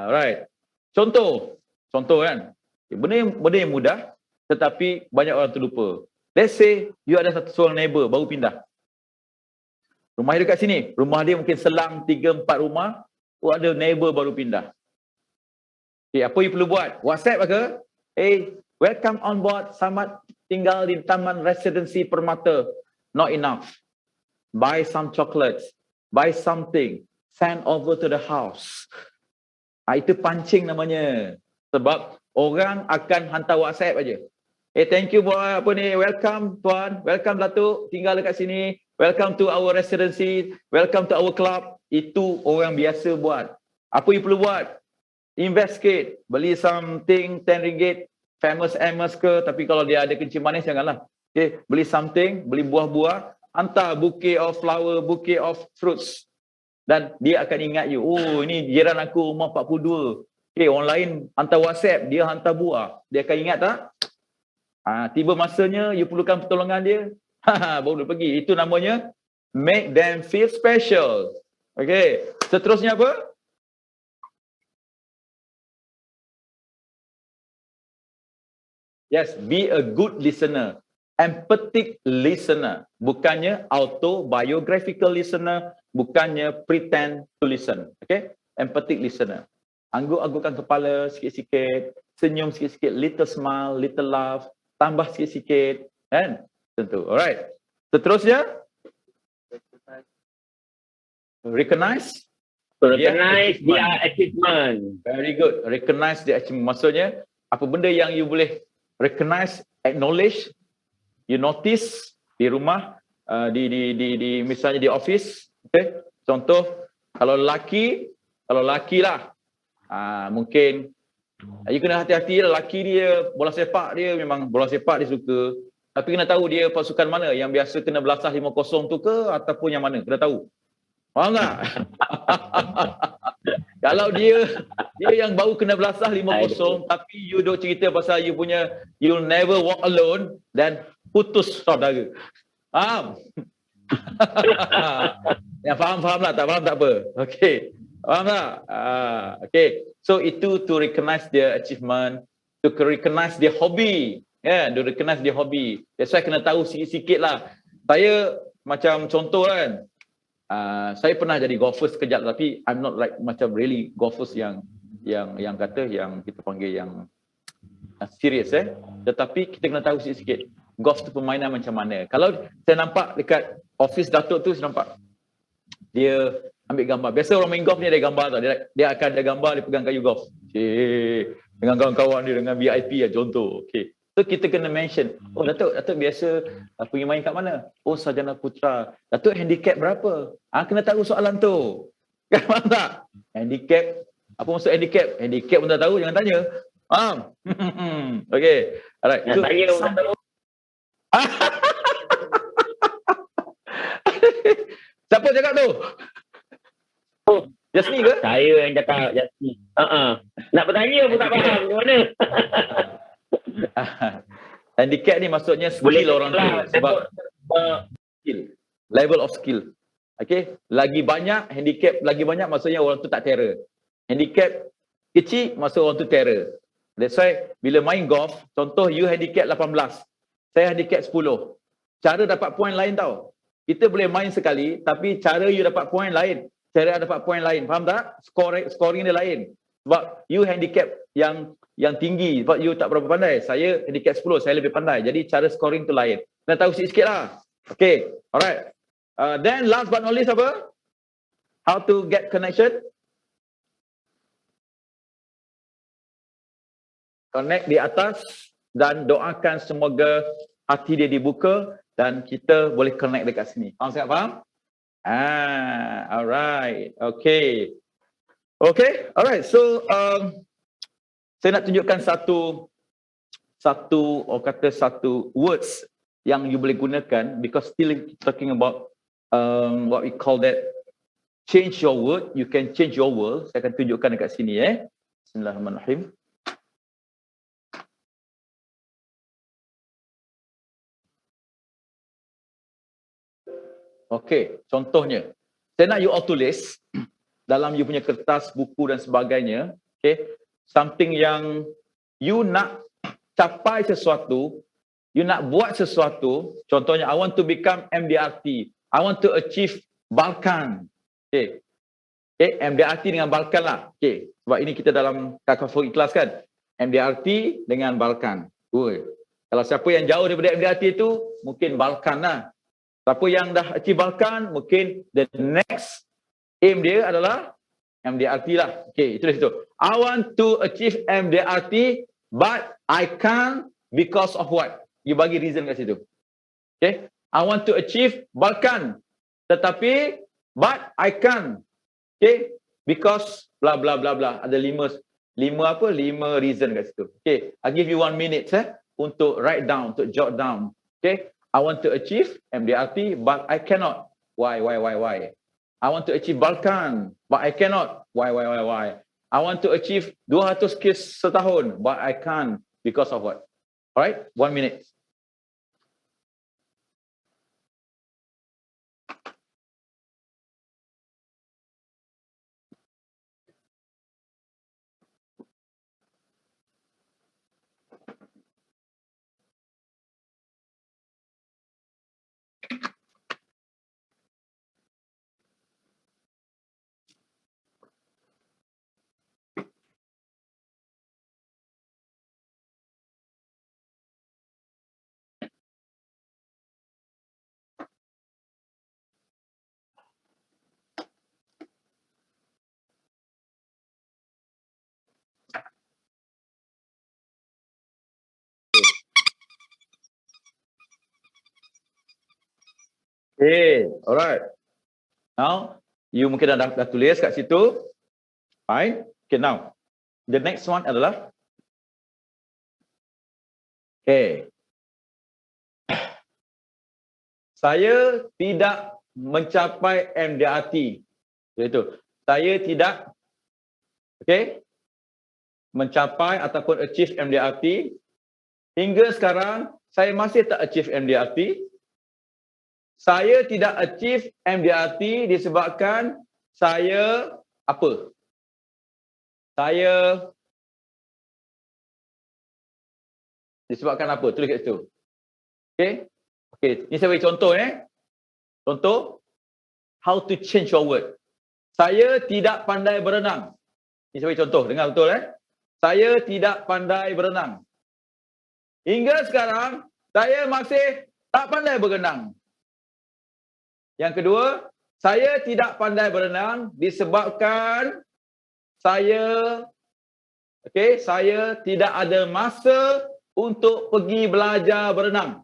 right. Contoh kan, benda yang mudah, tetapi banyak orang terlupa. Let's say you ada satu seorang neighbor baru pindah. Rumah dia dekat sini. Rumah dia mungkin selang 3-4 rumah. Ada neighbor baru pindah. Okay, apa you perlu buat? WhatsApp ke? Hey, welcome on board. Selamat tinggal di Taman Residensi Permata. Not enough. Buy some chocolates. Buy something. Send over to the house. Itu pancing namanya. Sebab orang akan hantar WhatsApp aja. Thank you buat apa ni. Welcome tuan. Welcome Datuk. Tinggal dekat sini. Welcome to our residency. Welcome to our club. Itu orang biasa buat. Apa you perlu buat? Invest sikit. Beli something 10 ringgit. Famous Amos ke. Tapi kalau dia ada kencing manis, janganlah. Okay. Beli something. Beli buah-buah. Hantar bouquet of flower. Bouquet of fruits. Dan dia akan ingat you. Oh, ini jiran aku umur 42. Okay, orang lain hantar WhatsApp. Dia hantar buah. Dia akan ingat tak? Tiba masanya you perlukan pertolongan dia. Baru dia pergi. Itu namanya make them feel special. Okay. Seterusnya apa? Yes, be a good listener. Empathic listener. Bukannya autobiographical listener. Bukannya pretend to listen. Okay. Empathic listener. Angguk-anggukkan kepala sikit-sikit. Senyum sikit-sikit. Little smile, little laugh. Tambah sikit-sikit. Kan? Tentu. Alright. Seterusnya. Recognize. Recognize their achievement. Very good. Recognize their achievement. Maksudnya, apa benda yang you boleh recognize, acknowledge, you notice di rumah, di misalnya di office. Okay. Contoh, kalau lelaki, Kalau laki lah, mungkin you kena hati-hati lah. Laki dia, bola sepak dia memang bola sepak dia suka. Tapi kena tahu dia pasukan mana yang biasa kena belasah 5-0 tu ke ataupun yang mana, kena tahu. Faham tak? Kalau dia yang baru kena belasah 5-0 tapi you duk cerita pasal you punya you'll never walk alone dan putus saudara. Faham? Yang faham lah, tak faham tak apa. Okey. Faham tak? Okay. So itu to recognize their achievement, to recognize their hobby. To recognize their hobby. That's why kena tahu sikit-sikit lah. Saya macam contoh kan, saya pernah jadi golfer sekejap tapi I'm not like macam really golfers yang kata yang kita panggil yang serious tetapi kita kena tahu sikit-sikit golf tu permainan macam mana. Kalau saya nampak dekat office Datuk tu, saya nampak dia ambil gambar. Biasa orang main golf ni ada gambar tau. Dia akan ada gambar dia pegang kayu golf. Dengan kawan-kawan dia dengan VIP lah contoh. Okay. So kita kena mention, oh Datuk biasa pergi main kat mana? Oh Sarjana Putra. Datuk handicap berapa? Kena tahu soalan tu. Kan faham tak? Handicap, apa maksud handicap? Handicap pun tak tahu, jangan tanya. Faham? Okay. Alright. Nak tanya pun tak tahu. Siapa cakap tu? Jasmine ke? Saya yang cakap Jasmine. Nak bertanya pun tak faham macam mana. Handicap ni maksudnya skill orang tu. Sebab skill. Level of skill. Okay. Lagi banyak handicap, lagi banyak maksudnya orang tu tak terror. Handicap kecil maksud orang tu terror. That's why bila main golf, contoh you handicap 18, saya handicap 10. Cara dapat point lain tau. Kita boleh main sekali tapi cara you dapat point lain. Cara dapat point lain. Faham tak? Scoring dia lain. Sebab you handicap yang tinggi sebab you tak berapa pandai. Saya handicap 10, saya lebih pandai. Jadi cara scoring tu lain. Kena tahu sikit-sikit lah. Okay, alright. Then last but not least apa? How to get connection? Connect di atas dan doakan semoga hati dia dibuka dan kita boleh connect dekat sini. Faham sangat faham? Alright. Okay. Okay, alright. So, saya nak tunjukkan satu words yang you boleh gunakan because still talking about what we call that change your word, you can change your world. Saya akan tunjukkan dekat sini Bismillahirrahmanirrahim. Okay, contohnya saya nak you all tulis dalam you punya kertas, buku dan sebagainya, okay, something yang you nak capai sesuatu, you nak buat sesuatu. Contohnya, I want to become MDRT. I want to achieve Balkan. Okay. Okay, MDRT dengan Balkan lah. Okay, sebab ini kita dalam Kakafur Ikhlas kan. MDRT dengan Balkan. Good. Kalau siapa yang jauh daripada MDRT itu, mungkin Balkan lah. Siapa yang dah achieve Balkan, mungkin the next aim dia adalah MDRT lah. Okay, itu dia situ. I want to achieve MDRT, but I can't because of what? You bagi reason kat situ. Okay, I want to achieve Balkan, tetapi but I can't. Okay, because blah blah blah blah. Ada lima reason kat situ. Okay, I give you 1 minute untuk write down, untuk jot down. Okay, I want to achieve MDRT, but I cannot. Why? I want to achieve Balkan, but I cannot. Why? I want to achieve 200 kes setahun, but I can't because of what? Alright, 1 minute. Okay, alright. Now, you mungkin dah tulis kat situ. Fine. Okay, now the next one adalah saya tidak mencapai MDRT. Itu. Saya tidak mencapai ataupun achieve MDRT. Hingga sekarang saya masih tak achieve MDRT. Saya tidak achieve MDRT disebabkan saya apa? Saya disebabkan apa? Tulis kat situ. Okey, ni saya bagi contoh Contoh, how to change your word. Saya tidak pandai berenang. Ni saya bagi contoh, dengar betul Saya tidak pandai berenang. Hingga sekarang, saya masih tak pandai berenang. Yang kedua, saya tidak pandai berenang disebabkan saya tidak ada masa untuk pergi belajar berenang.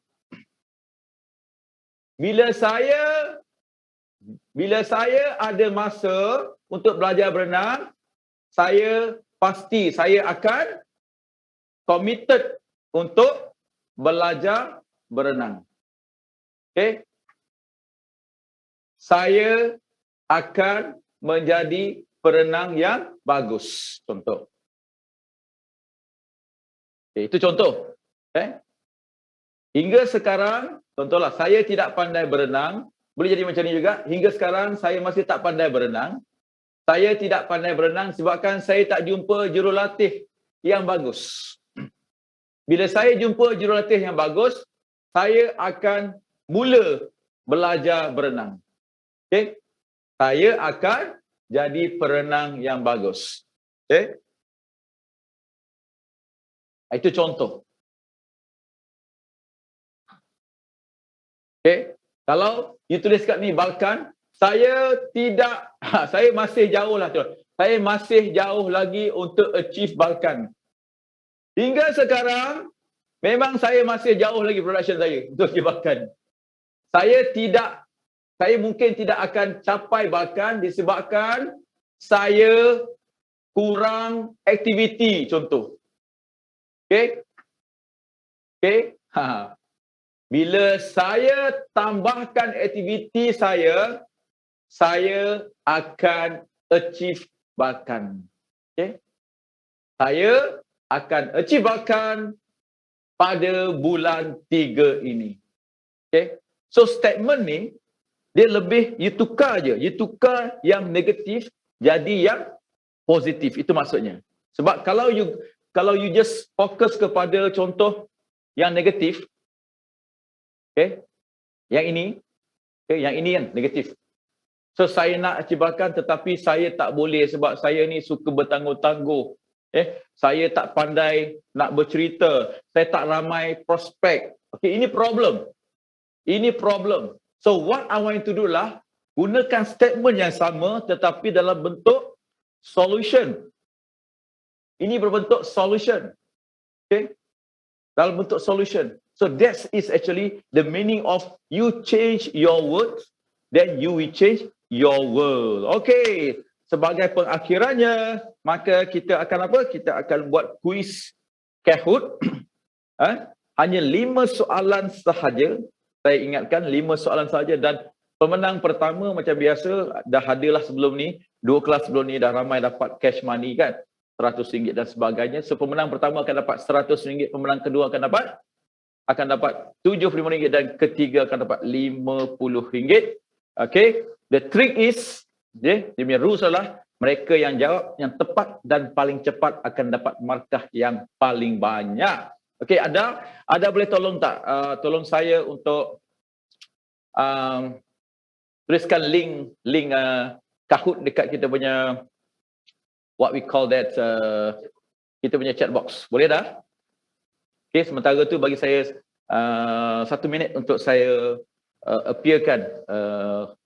Bila saya ada masa untuk belajar berenang, saya pasti saya akan committed untuk belajar berenang. Saya akan menjadi perenang yang bagus. Contoh. Itu contoh. Hingga sekarang, contohlah, saya tidak pandai berenang. Boleh jadi macam ni juga. Hingga sekarang, saya masih tak pandai berenang. Saya tidak pandai berenang sebabkan saya tak jumpa jurulatih yang bagus. Bila saya jumpa jurulatih yang bagus, saya akan mula belajar berenang. Saya akan jadi perenang yang bagus. Itu contoh. Kalau you tulis kat ni Balkan, saya masih jauh lah. Saya masih jauh lagi untuk achieve Balkan. Hingga sekarang, memang saya masih jauh lagi production saya untuk achieve Balkan. Saya mungkin tidak akan capai Balkan disebabkan saya kurang aktiviti, contoh. Bila saya tambahkan aktiviti saya akan achieve Balkan. Saya akan achieve Balkan pada bulan 3 ini. So statement ni, dia lebih, you tukar je. You tukar yang negatif jadi yang positif. Itu maksudnya. Sebab kalau you just fokus kepada contoh yang negatif, yang ini yang negatif. So saya nak achieve Balkan tetapi saya tak boleh sebab saya ni suka bertangguh-tangguh. Saya tak pandai nak bercerita. Saya tak ramai prospek. Ini problem. So what I want to do lah, gunakan statement yang sama tetapi dalam bentuk solution. Ini berbentuk solution. Dalam bentuk solution. So that is actually the meaning of you change your words, then you will change your world. Sebagai pengakhirannya, maka kita akan apa? Kita akan buat kuis Kahoot. Hanya 5 soalan sahaja. Saya ingatkan 5 soalan sahaja dan pemenang pertama macam biasa dah hadirlah sebelum ni. 2 kelas sebelum ni dah ramai dapat cash money kan. RM100 dan sebagainya. So pemenang pertama akan dapat RM100, pemenang kedua akan dapat RM75 dan ketiga akan dapat RM50. The trick is, dia punya rules adalah mereka yang jawab yang tepat dan paling cepat akan dapat markah yang paling banyak. Ada boleh tolong tak? Tolong saya untuk tuliskan link Kahoot dekat kita punya what we call that kita punya chat box. Boleh dah? Sementara tu bagi saya 1 minit untuk saya appearkan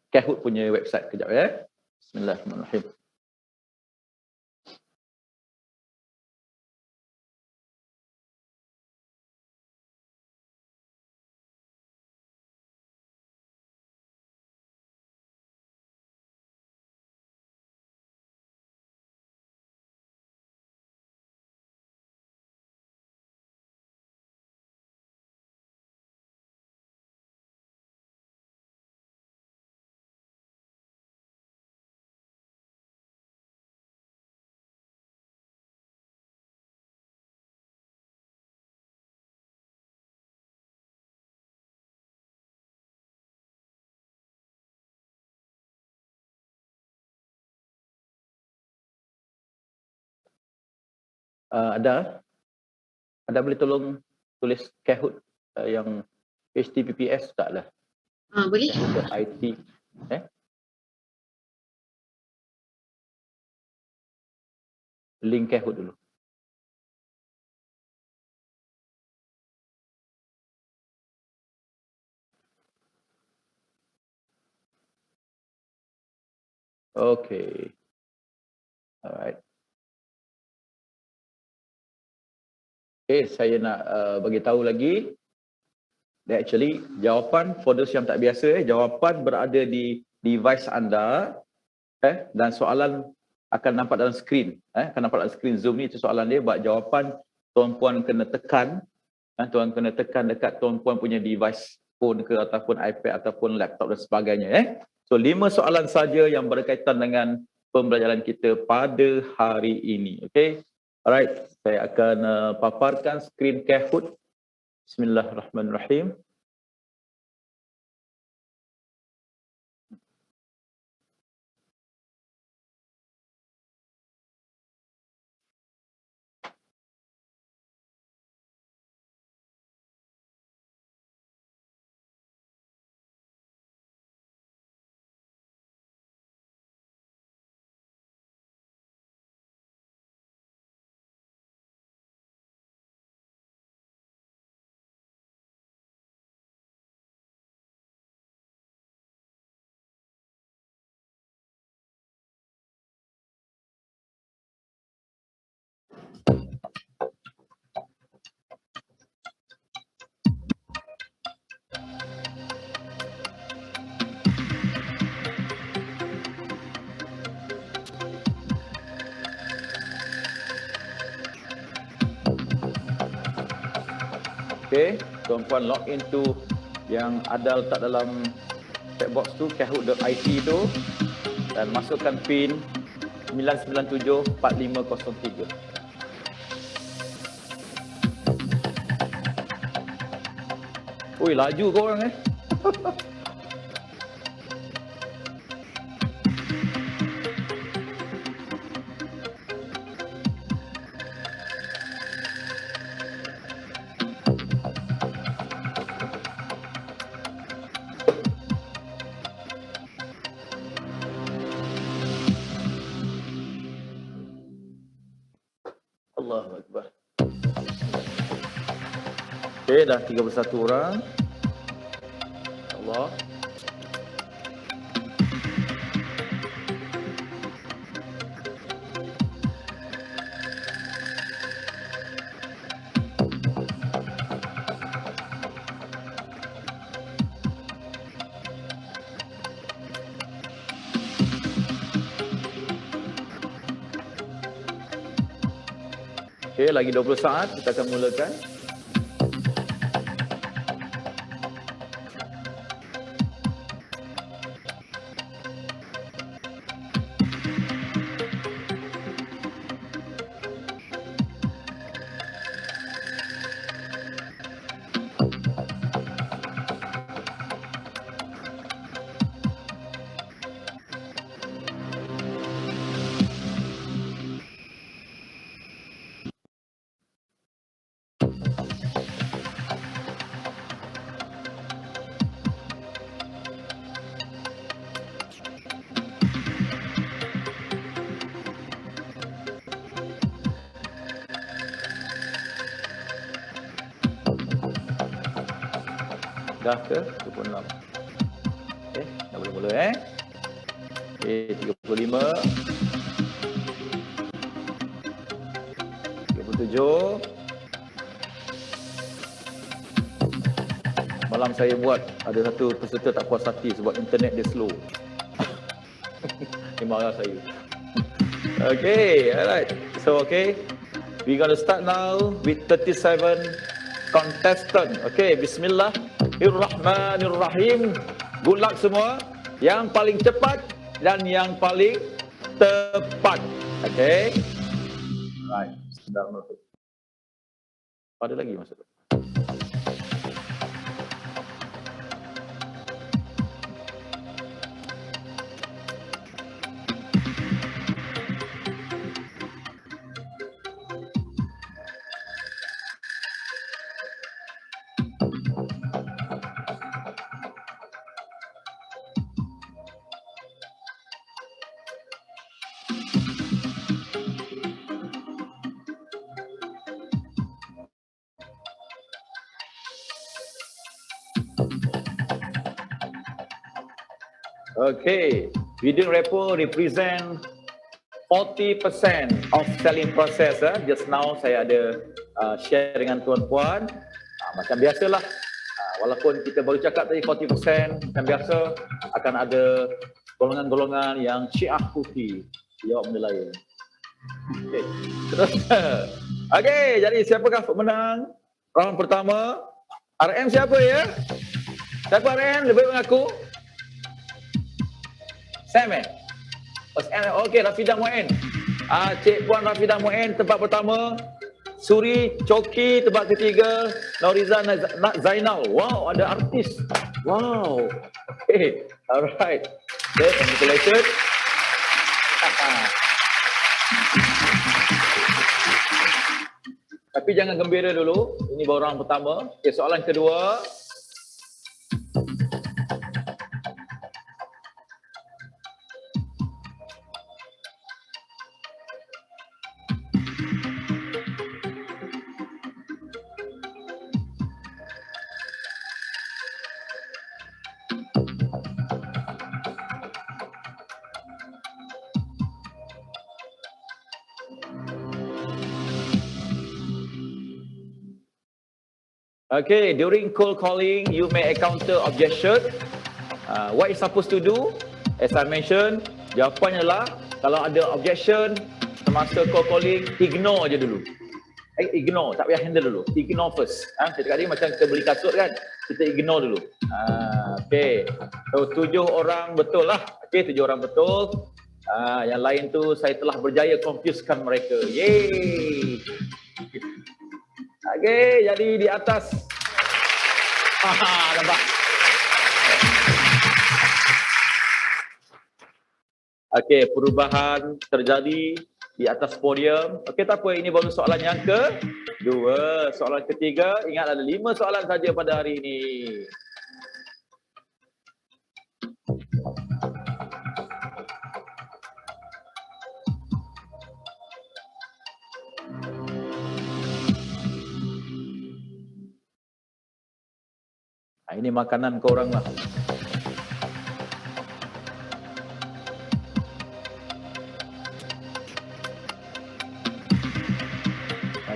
Kahoot punya website kejap Bismillahirrahmanirrahim. Ada boleh tolong tulis Kahoot yang HTTPS tak lah. Boleh? IT. Link Kahoot dulu. Okay. Alright. Okay, saya nak bagi tahu lagi. Actually, jawapan for those yang tak biasa, jawapan berada di device anda, dan soalan akan nampak dalam skrin. Akan nampak dalam skrin Zoom ni, itu soalan dia. Buat jawapan, tuan-puan kena tekan. Tuan kena tekan dekat tuan-puan punya device, phone ke, ataupun iPad, ataupun laptop dan sebagainya. So, 5 soalan saja yang berkaitan dengan pembelajaran kita pada hari ini. Okay. Alright, saya akan paparkan skrin Kahoot. Bismillahirrahmanirrahim. Okay, tuan-puan log into yang ada letak dalam chat box tu, kahoot.it tu, dan masukkan PIN 9974503. Ui, laju kau orang Allahu Akbar. Okay, dah 31 orang. Allah. Okay, lagi 20 saat kita akan mulakan. Dah ke 26. Okay, dah boleh mula Okay, 35. 37. Malam saya buat, ada satu peserta tak puas hati sebab internet dia slow. Dia marah saya. Okay, alright. So, okay. We're going to start now with 37 contestant. Okay, bismillahirrahmanirrahim. Good luck semua. Yang paling cepat dan yang paling tepat. Okay. Alright. Sudah masuk. Ada lagi masuk. Okay, bidding repo represent 40% of selling process. Just now saya ada share dengan tuan-puan. Macam biasalah, walaupun kita baru cakap tadi 40%, macam biasa akan ada golongan-golongan yang Syiah putih jawab benda lain. Okay, terus. Okay, jadi siapakah pemenang round pertama? RM siapa ya? Siapa RM? Lebih mengaku? Sam Okey, Rafidah Muin. Cik Puan Rafidah Muin tempat pertama. Suri Coki tempat ketiga. Noriza Zainal. Wow, ada artis. Wow. Okay, alright. Okay, congratulations. Tapi jangan gembira dulu. Ini baru round pertama. Okay, soalan kedua. Okay, during cold calling, you may encounter objection. What is supposed to do? As I mentioned, jawapannya adalah kalau ada objection semasa cold calling, ignore je dulu. Ignore, tak payah handle dulu. Ignore first. Kita tadi macam kita beli kasut kan, kita ignore dulu. Okay, so 7 orang betul lah. Okay, 7 orang betul. Yang lain tu saya telah berjaya confusekan mereka. Yeay. Okey, jadi di atas. Nampak. Okey, perubahan terjadi di atas podium. Okey, tak apa, ini baru soalan yang kedua. Soalan ketiga, ingat ada 5 soalan saja pada hari ini. Ini makanan korang lah.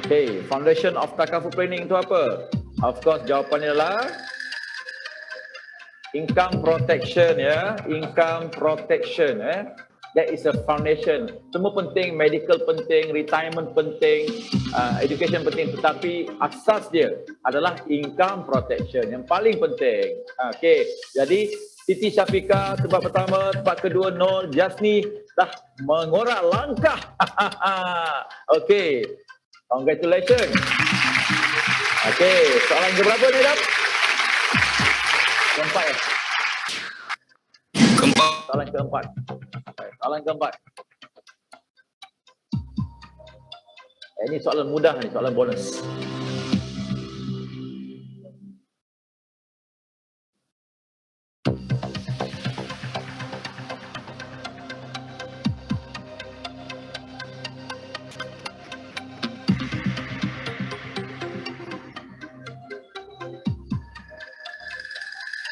Okay, foundation of takaful planning itu apa? Of course, jawapannya adalah income protection ya, income protection That is a foundation. Semua penting, medical penting, retirement penting, education penting, tetapi asas dia adalah income protection yang paling penting. Okey, jadi Siti Syafiqah tempat pertama, tempat kedua Nur Jasni dah mengorak langkah. Okey, congratulations. Okey, soalan keberapa ni Dam? Keempat ya? Keempat. Soalan keempat. Soalan keempat. Ini soalan mudah ni, soalan bonus.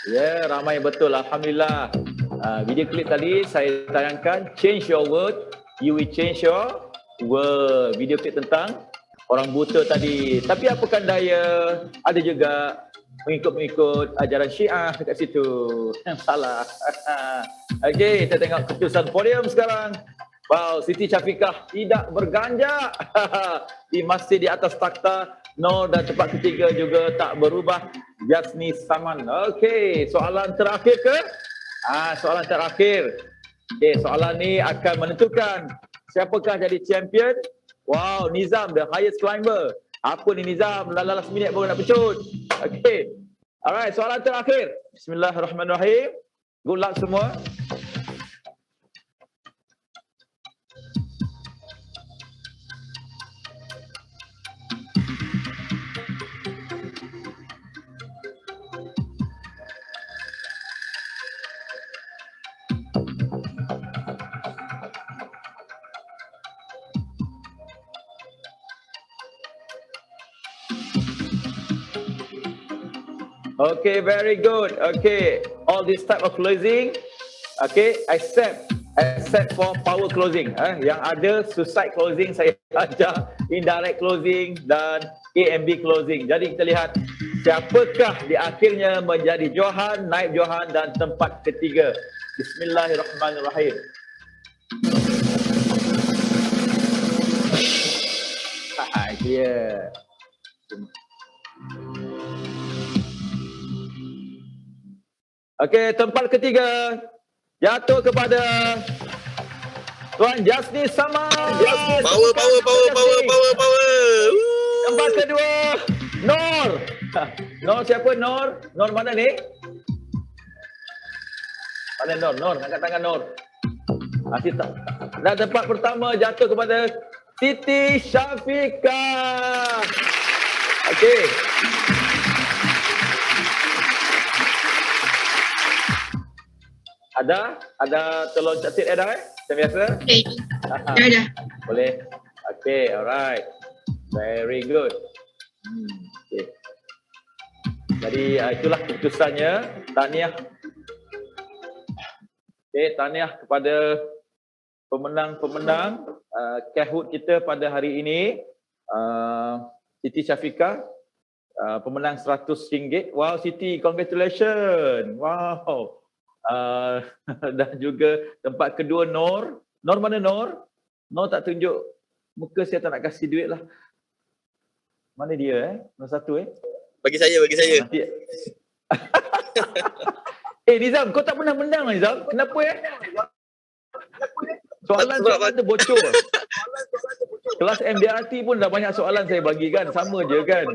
Ya, ramai betul. Alhamdulillah. Video klip tadi saya tayangkan, change your word, you will change your world. Video klip tentang orang buta tadi. Tapi apakah daya, ada juga mengikut-mengikut ajaran Syiah dekat situ. Salah. Okey, kita tengok keputusan podium sekarang. Wow, Siti Syafiqah tidak berganjak. Masih di atas takhta. No, dan tempat ketiga juga tak berubah. Jasni Saman. Okey, soalan terakhir ke? Soalan terakhir. Okey, soalan ni akan menentukan siapakah jadi champion. Wow, Nizam, the highest climber. Apa ni Nizam? Last minit baru nak pecut. Okey. Alright, soalan terakhir. Bismillahirrahmanirrahim. Good luck semua. Okay, very good. Okay, all this type of closing, Okay, except for power closing. Yang ada suicide closing saya ajar, indirect closing dan AMB closing. Jadi kita lihat siapakah di akhirnya menjadi Johan, naib Johan dan tempat ketiga. Bismillahirrahmanirrahim. Dia. Okey, tempat ketiga jatuh kepada Tuan Jasni Sama. Power. Tempat kedua Nor. Nor siapa Nor? Nor mana ni? Mana Nor? Nor, angkat tangan Nor. Dan tempat pertama jatuh kepada Siti Syafiqa. Okey. Ada tolong catat ada macam biasa? Okay. Dah. Boleh. Okay, alright. Very good. Okay. Jadi itulah keputusannya. Tahniah. Okay, tahniah kepada pemenang-pemenang Kahoot kita pada hari ini. Siti Syafiqa, pemenang RM100. Wow, Siti, congratulations. Wow. Dan juga tempat kedua Nor. Nor mana Nor? Nor tak tunjuk muka, saya tak nak kasih duit lah. Mana dia Nor satu Bagi saya. Nanti. Nizam, kau tak pernah menang lah Nizam. Kenapa Soalan bocor. Kelas MDRT pun dah banyak soalan saya bagi kan. Sama je kan.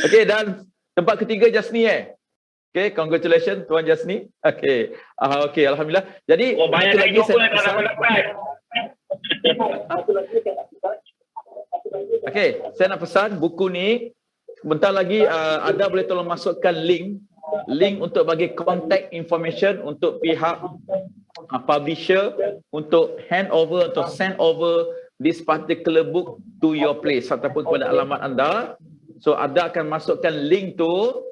Okey, dan tempat ketiga Jasni Okay, congratulations Tuan Jasni. Okay, okay, alhamdulillah. Jadi banyak lagi saya dapat. Okay, saya nak pesan buku ni sebentar lagi ada boleh tolong masukkan link untuk bagi contact information untuk pihak publisher untuk hand over atau send over this particular book to your place ataupun kepada alamat anda. So ada akan masukkan link tu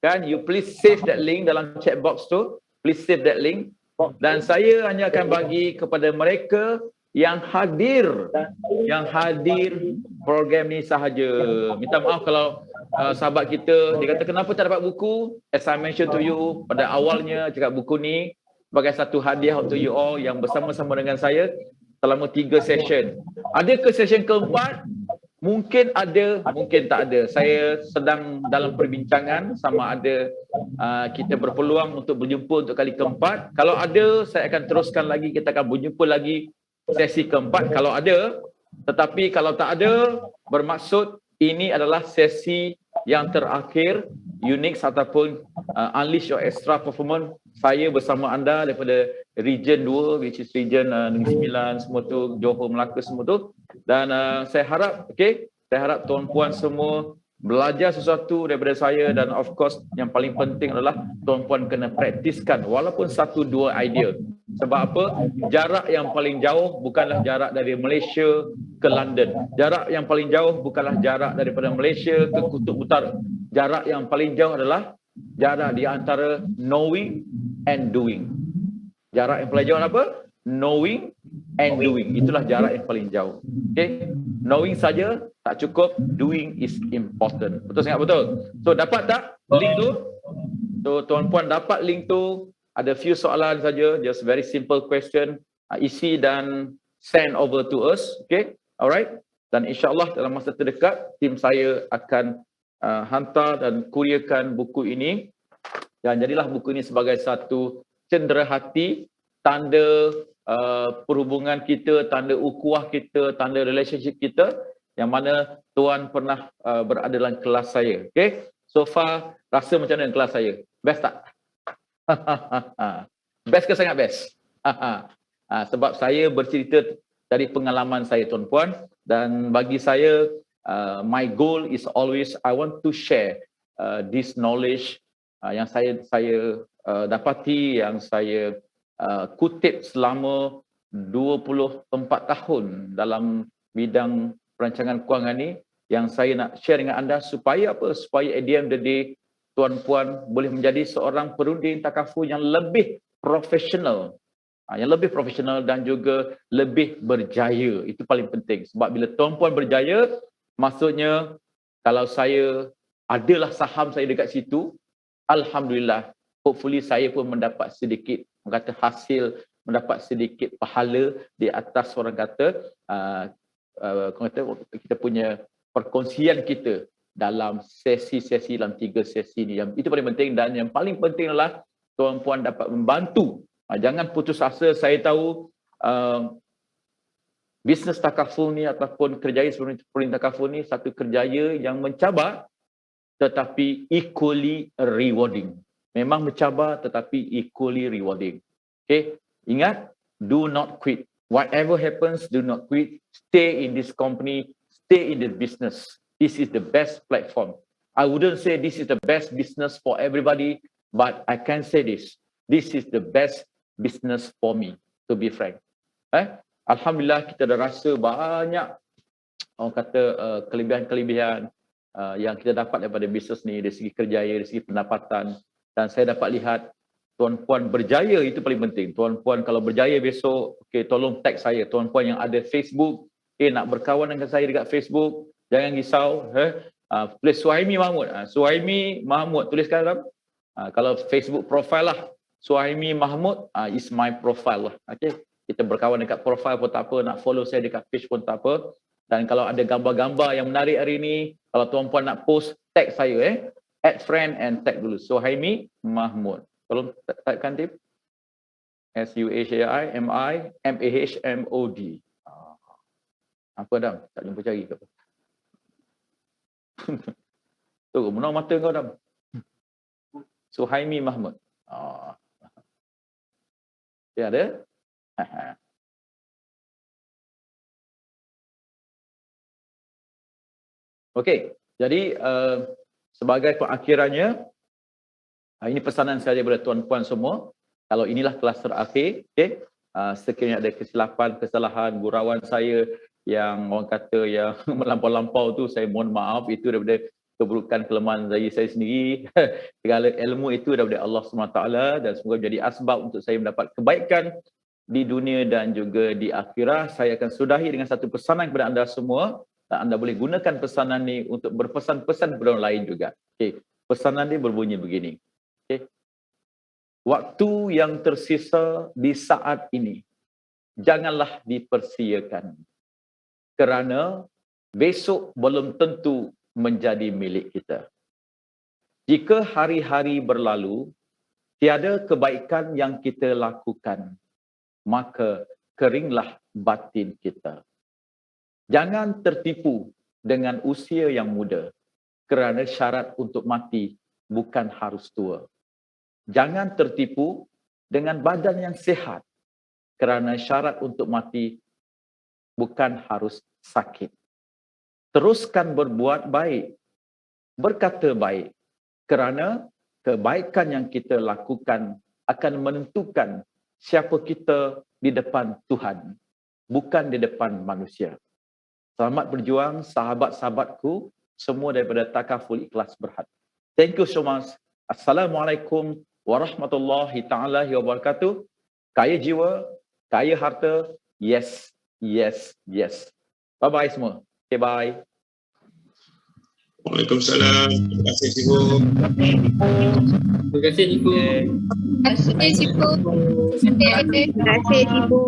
kan, you please save that link dalam chat box tu, please save that link, dan saya hanya akan bagi kepada mereka yang hadir program ni sahaja. Minta maaf kalau sahabat kita dia kata kenapa tak dapat buku. As I mentioned to you pada awalnya, cakap buku ni sebagai satu hadiah untuk you all yang bersama-sama dengan saya selama 3 session. Ada ke session keempat? Mungkin ada, mungkin tak ada. Saya sedang dalam perbincangan sama ada kita berpeluang untuk berjumpa untuk kali keempat. Kalau ada, saya akan teruskan lagi. Kita akan berjumpa lagi sesi keempat kalau ada. Tetapi kalau tak ada, bermaksud ini adalah sesi yang terakhir Unix ataupun Unleash Your Extra Performance saya bersama anda daripada region 2, which is region Negeri Sembilan, semua tu, Johor, Melaka, semua tu. Dan saya harap, saya harap tuan-puan semua belajar sesuatu daripada saya, dan of course yang paling penting adalah tuan-puan kena praktiskan walaupun 1-2 idea. Sebab apa? Jarak yang paling jauh bukanlah jarak dari Malaysia ke London. Jarak yang paling jauh bukanlah jarak daripada Malaysia ke Kutub Utara. Jarak yang paling jauh adalah jarak di antara knowing and doing. Jarak yang paling jauh apa? Knowing and doing. Itulah jarak yang paling jauh. Okay? Knowing saja tak cukup, doing is important. Betul sangat betul. So dapat tak link tu? So tuan-puan dapat link tu. Ada few soalan saja, just very simple question. Isi dan send over to us. Okay? Alright? Dan insyaAllah dalam masa terdekat, tim saya akan hantar dan kurierkan buku ini. Dan jadilah buku ini sebagai satu cenderahati, tanda perhubungan kita, tanda ukhuwah kita, tanda relationship kita, yang mana tuan pernah berada dalam kelas saya. Okay? So far, rasa macam mana kelas saya? Best tak? Best ke sangat best? Sebab saya bercerita dari pengalaman saya tuan-puan, dan bagi saya my goal is always I want to share this knowledge yang saya dapati, yang saya kutip selama 24 tahun dalam bidang perancangan kewangan ni, yang saya nak share dengan anda supaya apa? Supaya at the end of the day tuan-puan boleh menjadi seorang perunding takaful yang lebih profesional. Yang lebih profesional dan juga lebih berjaya. Itu paling penting. Sebab bila tuan-puan berjaya, maksudnya kalau saya adalah saham saya dekat situ, alhamdulillah, hopefully saya pun mendapat sedikit, kata hasil, mendapat sedikit pahala di atas orang kata, kita punya perkongsian kita dalam sesi-sesi, dalam 3 sesi ni. Itu paling penting, dan yang paling penting adalah tuan-puan dapat membantu. Jangan putus asa. Saya tahu bisnes takaful ni ataupun kerjaya seperti takaful ni satu kerjaya yang mencabar tetapi equally rewarding. Memang mencabar tetapi equally rewarding. Okay, ingat, do not quit. Whatever happens, do not quit. Stay in this company, stay in the business. This is the best platform. I wouldn't say this is the best business for everybody, but I can say this. This is the best business for me, to be frank. Alhamdulillah, kita dah rasa banyak orang kata kelebihan-kelebihan yang kita dapat daripada bisnes ni, dari segi kerjaya, dari segi pendapatan. Dan saya dapat lihat tuan-puan berjaya, itu paling penting. Tuan-puan kalau berjaya besok, okay, tolong tag saya. Tuan-puan yang ada Facebook, nak berkawan dengan saya dekat Facebook, jangan risau. Tulis Suhaimi Mahmud. Suhaimi Mahmud, tuliskan dalam. Kalau Facebook profile lah, Suhaimi Mahmud is my profile lah. Okay? Kita berkawan dekat profile pun tak apa, nak follow saya dekat page pun tak apa. Dan kalau ada gambar-gambar yang menarik hari ni, kalau tuan-puan nak post, tag saya, add friend and tag dulu. Suhaimi Mahmud. Tolong tagkan tip. SUHAIMIMAHMOD. Apa Dam? Tak jumpa cari ke apa? Tu, menang mata kau Dam. Suhaimi Mahmud. Dia ada? Okey, jadi sebagai pengakhirannya, ini pesanan saya daripada tuan-puan semua. Kalau inilah kelas terakhir, okey, sekiranya ada kesilapan, kesalahan, gurauan saya yang orang kata yang melampau-lampau tu, saya mohon maaf. Itu daripada keburukan kelemahan saya sendiri. Segala ilmu itu daripada Allah SWT, dan semoga menjadi asbab untuk saya mendapat kebaikan di dunia dan juga di akhirat. Saya akan sudahi dengan satu pesanan kepada anda semua, dan anda boleh gunakan pesanan ni untuk berpesan-pesan kepada orang lain juga. Okay. Pesanan dia berbunyi begini. Okay. Waktu yang tersisa di saat ini, janganlah dipersiakan. Kerana besok belum tentu menjadi milik kita. Jika hari-hari berlalu, tiada kebaikan yang kita lakukan, maka keringlah batin kita. Jangan tertipu dengan usia yang muda, kerana syarat untuk mati bukan harus tua. Jangan tertipu dengan badan yang sihat, kerana syarat untuk mati bukan harus sakit. Teruskan berbuat baik, berkata baik, kerana kebaikan yang kita lakukan akan menentukan siapa kita di depan Tuhan, bukan di depan manusia. Selamat berjuang sahabat-sahabatku semua daripada Takaful Ikhlas Berhad. Thank you so much. Assalamualaikum warahmatullahi taala wabarakatuh. Kaya jiwa, kaya harta. Yes, yes, yes. Bye-bye semua. Okay, bye. Waalaikumsalam. Terima kasih Cipu. Terima kasih Cipu. Terima kasih, Cipu. Terima kasih, Cipu.